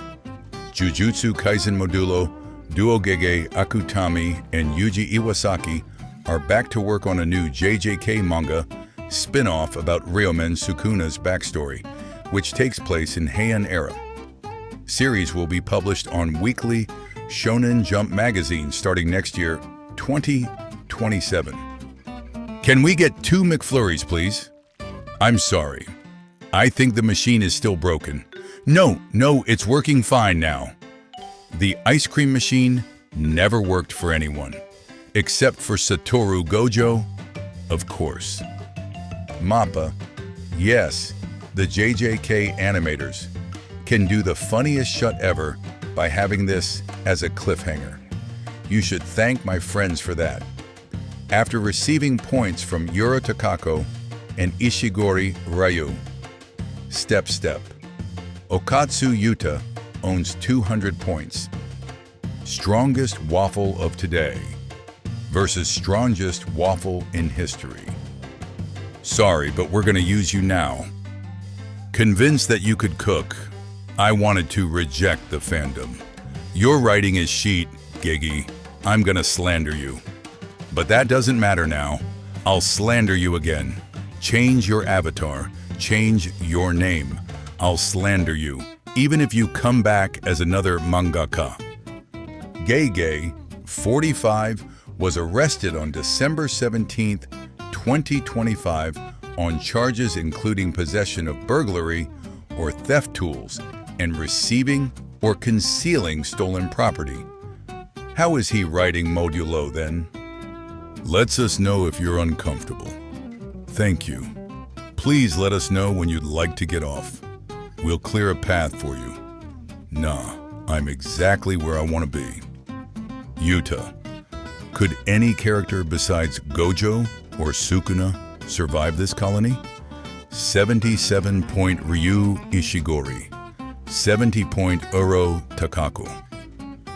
Jujutsu Kaisen Modulo, Duogege Akutami, and Yuji Iwasaki are back to work on a new JJK manga spin-off about Ryomen Sukuna's backstory, which takes place in Heian Era. Series will be published on weekly Shonen Jump magazine starting next year, 2027. Can we get 2 McFlurries, please? I'm sorry. I think the machine is still broken. No, it's working fine now. The ice cream machine never worked for anyone, except for Satoru Gojo, of course. MAPPA, yes, the JJK animators, can do the funniest shut ever by having this as a cliffhanger. You should thank my friends for that. After receiving points from Yura Takako and Ishigori Ryu. Step. Okatsu Yuta owns 200 points. Strongest waffle of today versus strongest waffle in history. Sorry, but we're gonna use you now. Convinced that you could cook, I wanted to reject the fandom. Your writing is sheet, Gigi. I'm gonna slander you. But that doesn't matter now. I'll slander you again. Change your avatar. Change your name. I'll slander you, even if you come back as another mangaka. Gege, 45, was arrested on December 17, 2025 on charges including possession of burglary or theft tools and receiving or concealing stolen property. How is he writing modulo then? Lets us know if you're uncomfortable. Thank you. Please let us know when you'd like to get off. We'll clear a path for you. Nah, I'm exactly where I want to be. Yuta. Could any character besides Gojo or Sukuna survive this colony? 77-point Ryu Ishigori, 70-point Uro Takako,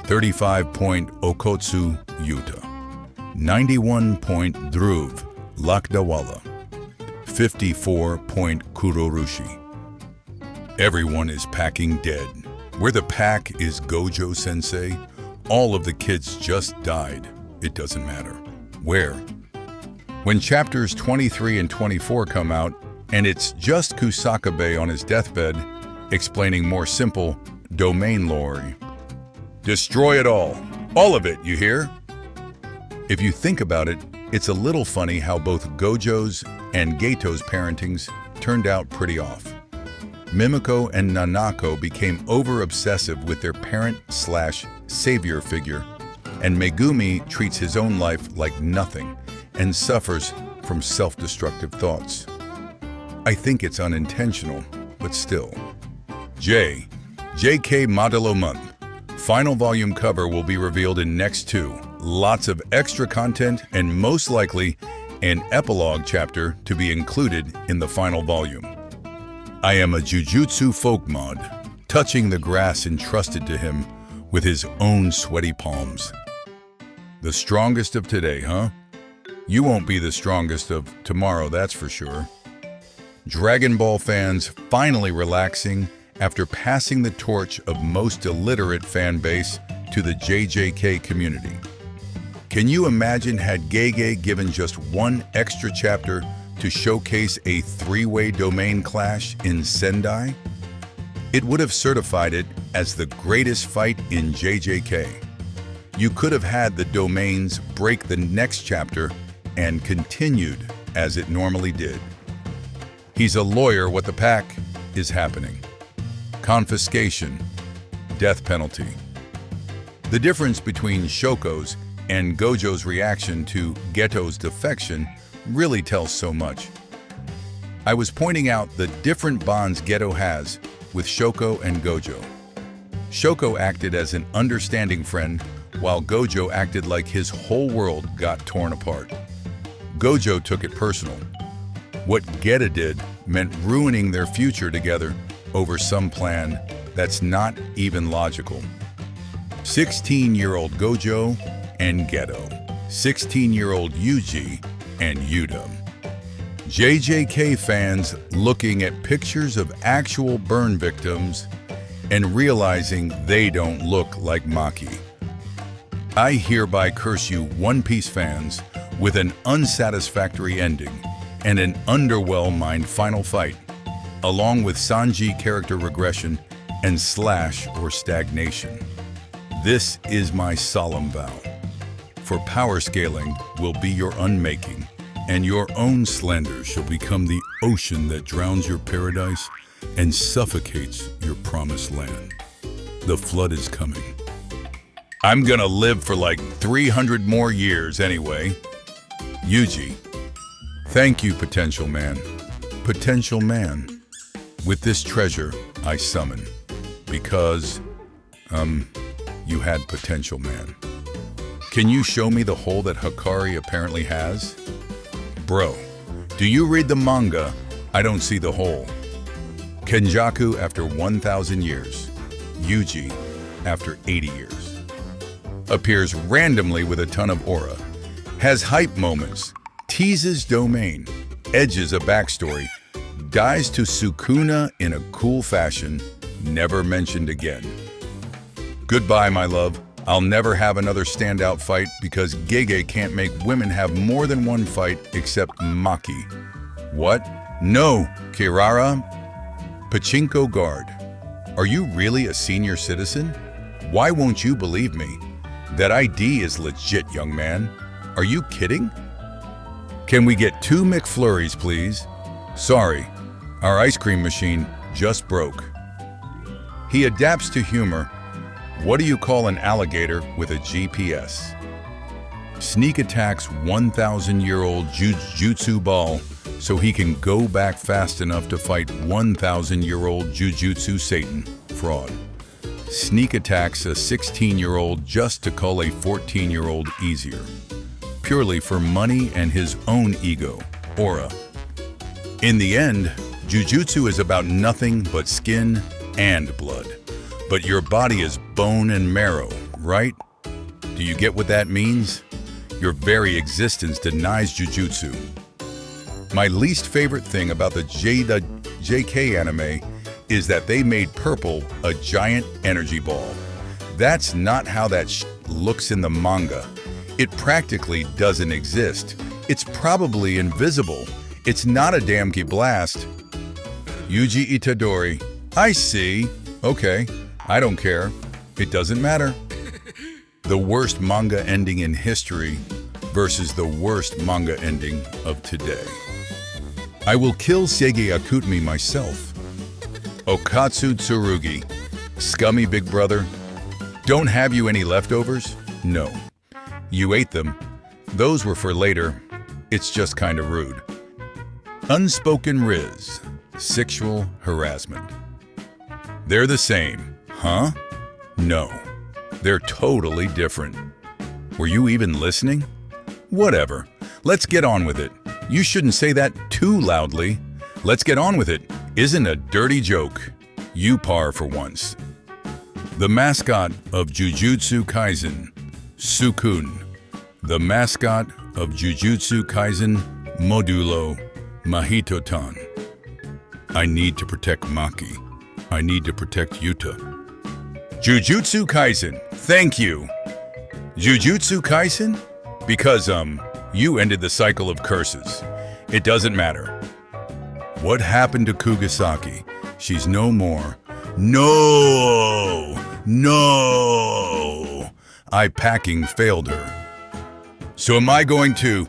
35-point Okotsu Yuta, 91-point Dhruv Lakdawala, 54-point Kurorushi. Everyone is packing dead. Where the pack is Gojo-sensei, all of the kids just died. It doesn't matter. Where? When chapters 23 and 24 come out, and it's just Kusakabe on his deathbed, explaining more simple domain lore. Destroy it all. All of it, you hear? If you think about it, it's a little funny how both Gojo's and Geto's parentings turned out pretty off. Mimiko and Nanako became over-obsessive with their parent/savior figure, and Megumi treats his own life like nothing and suffers from self-destructive thoughts. I think it's unintentional, but still. JK Modulo Month. Final volume cover will be revealed in next 2. Lots of extra content and most likely an epilogue chapter to be included in the final volume. I am a Jujutsu folk mod, touching the grass entrusted to him with his own sweaty palms. The strongest of today, huh? You won't be the strongest of tomorrow, that's for sure. Dragon Ball fans finally relaxing after passing the torch of most illiterate fan base to the JJK community. Can you imagine had Gege given just one extra chapter to showcase a 3-way domain clash in Sendai? It would have certified it as the greatest fight in JJK. You could have had the domains break the next chapter and continued as it normally did. He's a lawyer, what the pack is happening. Confiscation, death penalty. The difference between Shoko's and Gojo's reaction to Geto's defection really tells so much. I was pointing out the different bonds Geto has with Shoko and Gojo. Shoko acted as an understanding friend, while Gojo acted like his whole world got torn apart. Gojo took it personal. What Geta did meant ruining their future together over some plan that's not even logical. 16-year-old Gojo and Geto. 16-year-old Yuji and Yuta. JJK fans looking at pictures of actual burn victims and realizing they don't look like Maki. I hereby curse you One Piece fans with an unsatisfactory ending and an underwhelming final fight, along with Sanji character regression and slash or stagnation. This is my solemn vow. For power scaling will be your unmaking, and your own slander shall become the ocean that drowns your paradise and suffocates your promised land. The flood is coming. I'm gonna live for like 300 more years anyway. Yuji. Thank you, Potential Man. Potential Man. With this treasure I summon, because, you had Potential Man. Can you show me the hole that Hikari apparently has? Bro, do you read the manga? I don't see the hole. Kenjaku after 1,000 years. Yuji after 80 years. Appears randomly with a ton of aura. Has hype moments. Teases domain. Edges a backstory. Dies to Sukuna in a cool fashion. Never mentioned again. Goodbye, my love. I'll never have another standout fight because Gege can't make women have more than one fight except Maki. What? No, Kirara. Pachinko guard. Are you really a senior citizen? Why won't you believe me? That ID is legit, young man. Are you kidding? Can we get 2 McFlurries, please? Sorry, our ice cream machine just broke. He adapts to humor. What do you call an alligator with a GPS? Sneak attacks 1,000-year-old Jujutsu ball so he can go back fast enough to fight 1,000-year-old Jujutsu Satan. Fraud. Sneak attacks a 16-year-old just to call a 14-year-old easier. Purely for money and his own ego, aura. In the end, Jujutsu is about nothing but skin and blood. But your body is bone and marrow, right? Do you get what that means? Your very existence denies Jujutsu. My least favorite thing about the JK anime is that they made purple a giant energy ball. That's not how that looks in the manga. It practically doesn't exist. It's probably invisible. It's not a damn key blast. Yuji Itadori. I see. Okay, I don't care. It doesn't matter. The worst manga ending in history versus the worst manga ending of today. I will kill Sege Akutami myself. Okatsu Tsurugi. Scummy big brother. Don't have you any leftovers? No. You ate them. Those were for later. It's just kind of rude. Unspoken Riz. Sexual harassment. They're the same, huh? No. They're totally different. Were you even listening? Whatever. Let's get on with it. You shouldn't say that too loudly. Let's get on with it. Isn't a dirty joke. You par for once. The mascot of Jujutsu Kaisen, Sukun. The mascot of Jujutsu Kaisen, Modulo Mahito-tan. I need to protect Maki. I need to protect Yuta. Jujutsu Kaisen, thank you. Jujutsu Kaisen? Because, you ended the cycle of curses. It doesn't matter. What happened to Kugisaki? She's no more. No! No! Packing failed her. So am I going to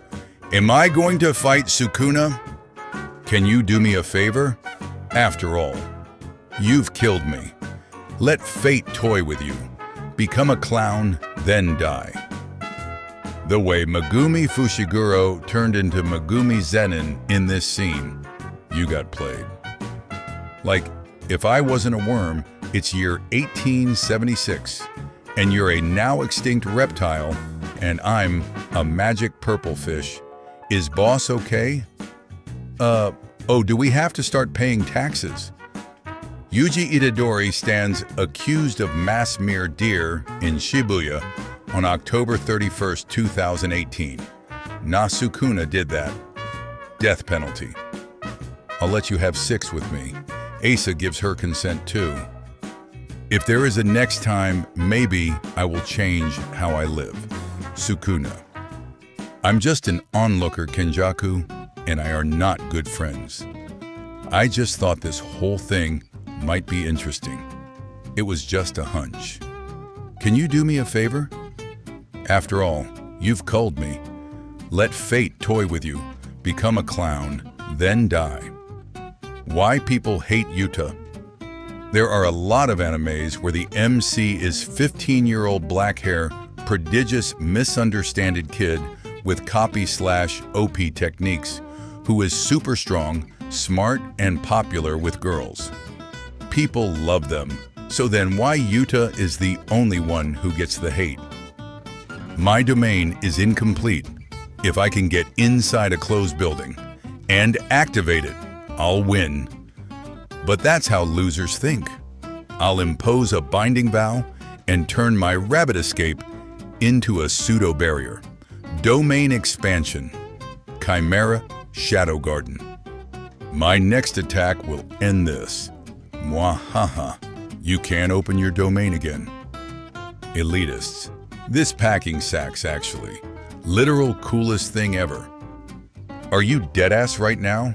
fight Sukuna? Can you do me a favor? After all, you've killed me. Let fate toy with you. Become a clown, then die. The way Megumi Fushiguro turned into Megumi Zenin in this scene, you got played. Like, if I wasn't a worm, it's year 1876, and you're a now extinct reptile, and I'm a magic purple fish. Is boss okay? Oh, do we have to start paying taxes? Yuji Itadori stands accused of mass mere deer in Shibuya on October 31st, 2018. Nasukuna did that. Death penalty. I'll let you have 6 with me. Asa gives her consent too. If there is a next time, maybe I will change how I live. Sukuna. I'm just an onlooker, Kenjaku, and I are not good friends. I just thought this whole thing might be interesting. It was just a hunch. Can you do me a favor? After all, you've culled me. Let fate toy with you, become a clown, then die. Why people hate Yuta? There are a lot of animes where the MC is 15-year-old black hair, prodigious misunderstood kid with copy/OP techniques who is super strong, smart, and popular with girls. People love them, so then why Yuta is the only one who gets the hate? My domain is incomplete. If I can get inside a closed building and activate it, I'll win. But that's how losers think. I'll impose a binding vow and turn my rabbit escape into a pseudo-barrier. Domain expansion. Chimera Shadow Garden. My next attack will end this. Mwahaha. You can't open your domain again. Elitists. This packing sack's actually. Literal coolest thing ever. Are you deadass right now?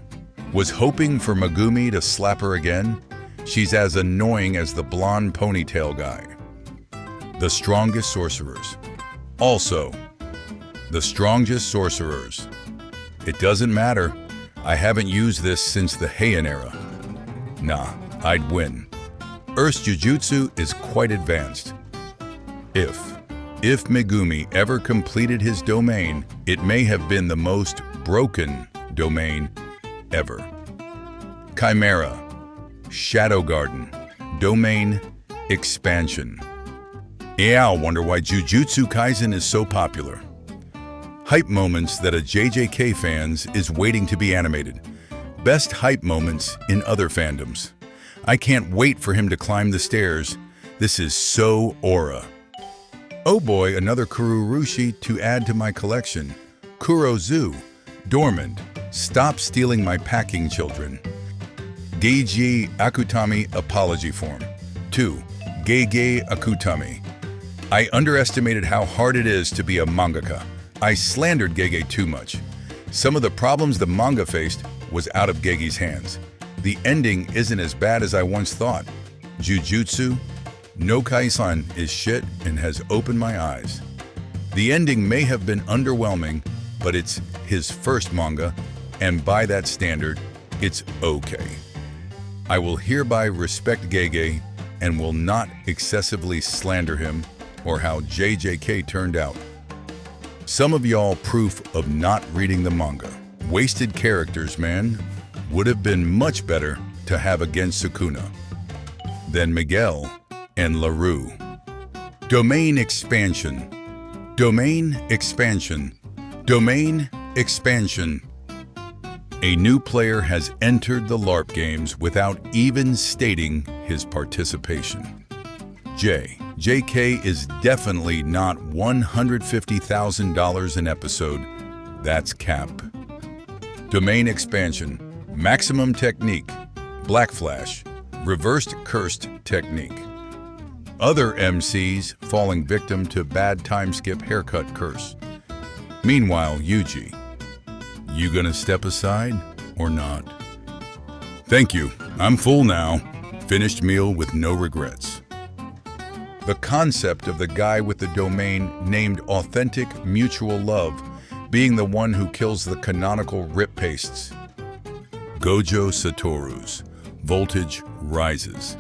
Was hoping for Megumi to slap her again? She's as annoying as the blonde ponytail guy. The strongest sorcerers. Also, the strongest sorcerers. It doesn't matter. I haven't used this since the Heian era. Nah, I'd win. Earth's Jujutsu is quite advanced. If Megumi ever completed his domain, it may have been the most broken domain ever. Chimera, Shadow Garden, Domain Expansion. Yeah, I wonder why Jujutsu Kaisen is so popular. Hype moments that a JJK fans is waiting to be animated. Best hype moments in other fandoms. I can't wait for him to climb the stairs. This is so aura. Oh boy, another Kururushi to add to my collection. Kurozu, Dormant, Stop Stealing My Packing Children. Geiji Akutami Apology Form. 2. Geige Akutami. I underestimated how hard it is to be a mangaka. I slandered Geige too much. Some of the problems the manga faced was out of Geige's hands. The ending isn't as bad as I once thought. Jujutsu no Kaisen is shit and has opened my eyes. The ending may have been underwhelming, but it's his first manga, and by that standard, it's okay. I will hereby respect Geige and will not excessively slander him or how JJK turned out. Some of y'all proof of not reading the manga. Wasted characters, man. Would have been much better to have against Sukuna than Miguel and LaRue. Domain Expansion. Domain Expansion. Domain Expansion. A new player has entered the LARP games without even stating his participation. JK is definitely not $150,000 an episode. That's cap. Domain Expansion. Maximum Technique. Black Flash. Reversed Cursed Technique. Other MCs falling victim to bad time skip haircut curse. Meanwhile, Yuji, you gonna step aside or not? Thank you. I'm full now. Finished meal with no regrets. The concept of the guy with the domain named Authentic Mutual Love being the one who kills the canonical rip pastes. Gojo Satoru's voltage rises.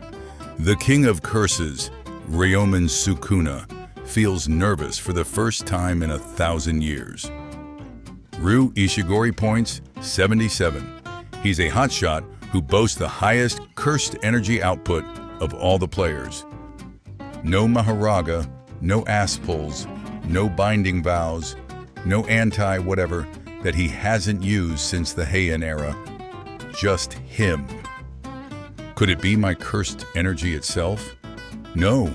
The king of curses, Ryomen Sukuna, feels nervous for the first time in 1,000 years. Ryu Ishigori points 77. He's a hotshot who boasts the highest cursed energy output of all the players. No Maharaga, no ass pulls, no binding vows, no anti-whatever that he hasn't used since the Heian era. Just him. Could it be my cursed energy itself? No.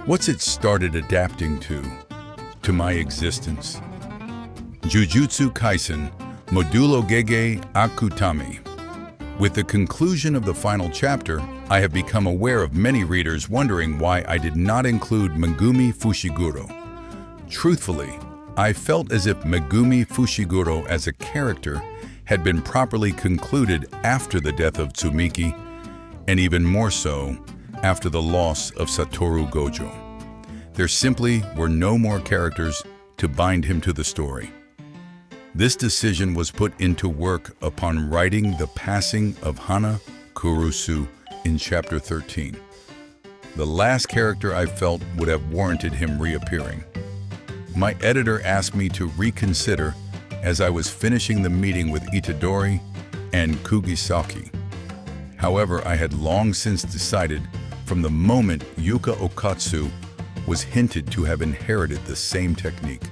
What's it started adapting to? To my existence. Jujutsu Kaisen, Modulo Geige Akutami. With the conclusion of the final chapter, I have become aware of many readers wondering why I did not include Megumi Fushiguro. Truthfully, I felt as if Megumi Fushiguro as a character had been properly concluded after the death of Tsumiki, and even more so after the loss of Satoru Gojo. There simply were no more characters to bind him to the story. This decision was put into work upon writing the passing of Hana Kurusu in Chapter 13. The last character I felt would have warranted him reappearing. My editor asked me to reconsider as I was finishing the meeting with Itadori and Kugisaki. However, I had long since decided from the moment Yuka Okatsu was hinted to have inherited the same technique,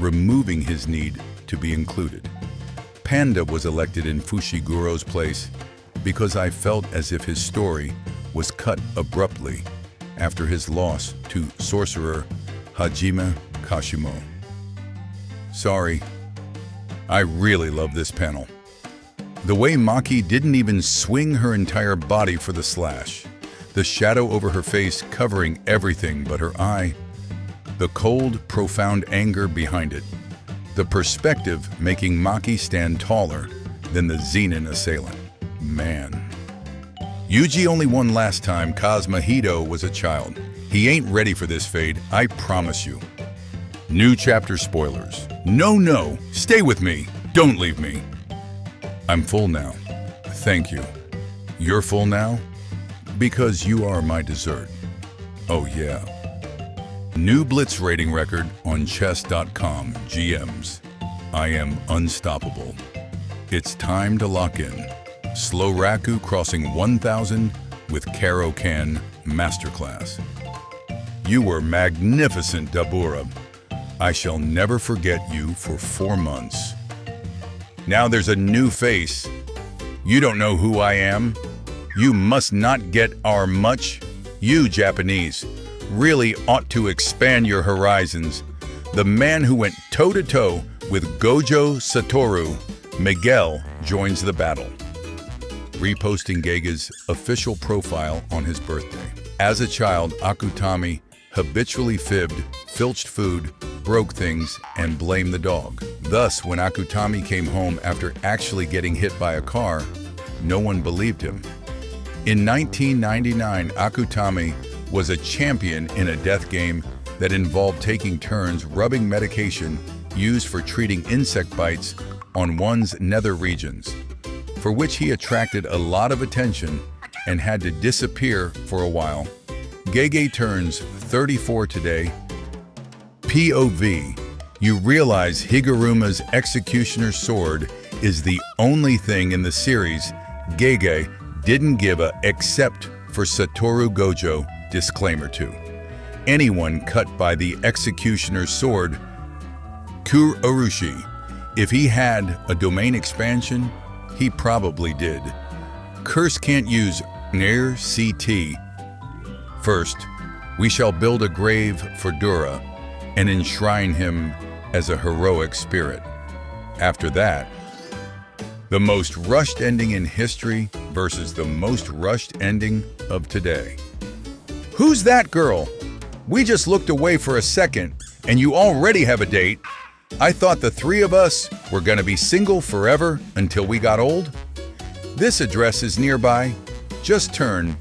removing his need to be included. Panda was elected in Fushiguro's place because I felt as if his story was cut abruptly after his loss to sorcerer Hajime Kashimo. Sorry, I really love this panel. The way Maki didn't even swing her entire body for the slash, the shadow over her face covering everything but her eye, the cold, profound anger behind it, the perspective making Maki stand taller than the Zenin assailant. Man. Yuji only won last time cause Mahito was a child. He ain't ready for this fade, I promise you. New chapter spoilers. No, stay with me. Don't leave me. I'm full now. Thank you. You're full now? Because you are my dessert. Oh yeah. New Blitz rating record on chess.com GMs. I am unstoppable. It's time to lock in. Slow Raku crossing 1,000 with Karo Kan Masterclass. You were magnificent, Dabura. I shall never forget you for 4 months. Now there's a new face. You don't know who I am? You must not get our much. You, Japanese, really ought to expand your horizons. The man who went toe-to-toe with Gojo Satoru, Miguel, joins the battle. Reposting Gega's official profile on his birthday. As a child, Akutami habitually fibbed, filched food, broke things, and blamed the dog. Thus, when Akutami came home after actually getting hit by a car, no one believed him. In 1999, Akutami was a champion in a death game that involved taking turns rubbing medication used for treating insect bites on one's nether regions, for which he attracted a lot of attention and had to disappear for a while. Gege turns 34 today. POV, you realize Higuruma's executioner's sword is the only thing in the series Gege didn't give a except for Satoru Gojo disclaimer to. Anyone cut by the executioner's sword, Kurushi, if he had a domain expansion, he probably did. Curse can't use near CT. First, we shall build a grave for Dura and enshrine him as a heroic spirit. After that, the most rushed ending in history versus the most rushed ending of today. Who's that girl? We just looked away for a second and you already have a date. I thought the three of us were gonna be single forever until we got old. This address is nearby. Just turn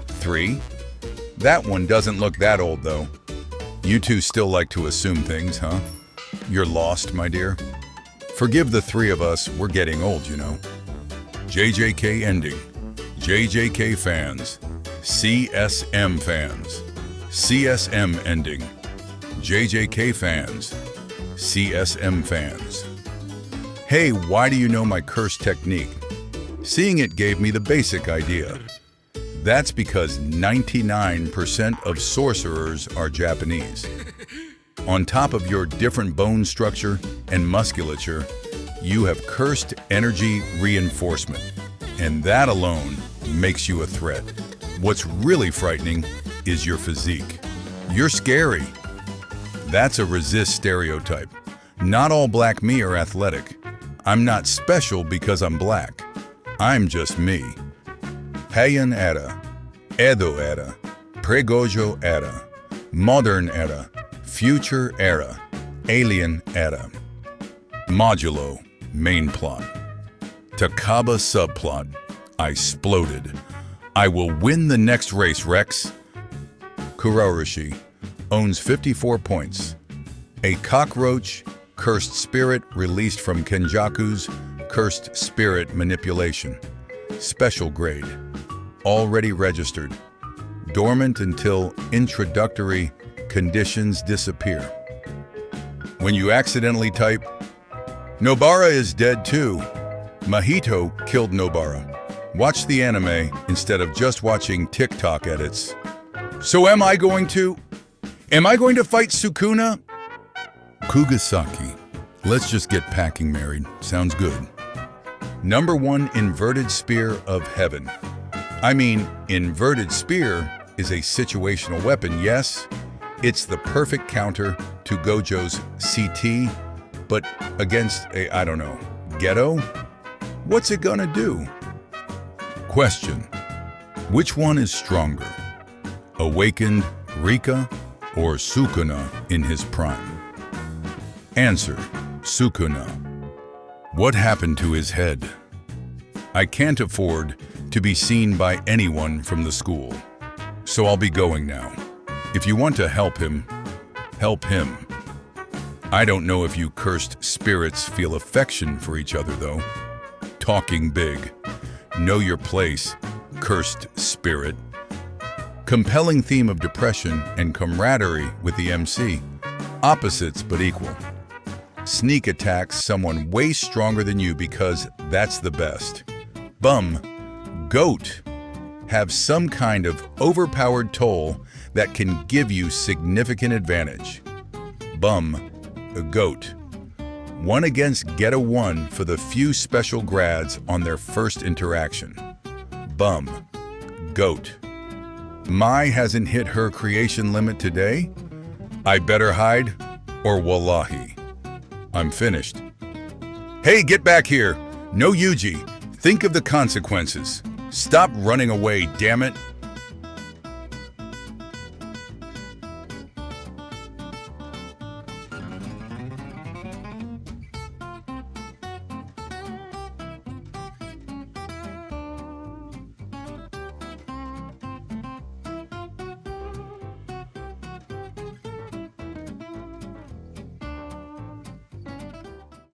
3. That one doesn't look that old though. You two still like to assume things, huh? You're lost, my dear. Forgive the three of us, we're getting old, you know. JJK ending. JJK fans. CSM fans. CSM ending. JJK fans. CSM fans. Hey, why do you know my curse technique? Seeing it gave me the basic idea. That's because 99% of sorcerers are Japanese. On top of your different bone structure and musculature, you have cursed energy reinforcement, and that alone makes you a threat. What's really frightening is your physique. You're scary. That's a resist stereotype. Not all black me are athletic. I'm not special because I'm black. I'm just me. Heian era, Edo era, Pregojo era, Modern era, Future era, Alien era. Modulo, main plot. Takaba subplot. I sploded. I will win the next race, Rex. Kuroishi owns 54 points. A cockroach, cursed spirit released from Kenjaku's cursed spirit manipulation. Special grade. Already registered. Dormant until introductory conditions disappear. When you accidentally type, Nobara is dead too. Mahito killed Nobara. Watch the anime instead of just watching TikTok edits. So am I going to fight Sukuna? Kugasaki. Let's just get packing married. Sounds good. Number 1 inverted spear of heaven. I mean, inverted spear is a situational weapon, yes? It's the perfect counter to Gojo's CT, but against a, I don't know, ghetto? What's it gonna do? Question. Which one is stronger? Awakened Rika or Sukuna in his prime? Answer. Sukuna. What happened to his head? I can't afford to be seen by anyone from the school. So I'll be going now. If you want to help him, help him. I don't know if you cursed spirits feel affection for each other, though. Talking big. Know your place, cursed spirit. Compelling theme of depression and camaraderie with the MC. Opposites but equal. Sneak attacks someone way stronger than you because that's the best. Bum. Goat. Have some kind of overpowered toll that can give you significant advantage. Bum. A goat. 1 against get a 1 for the few special grads on their first interaction. Bum. Goat. Mai hasn't hit her creation limit today? I better hide, or wallahi. I'm finished. Hey, get back here! No Yuji. Think of the consequences. Stop running away, damn it!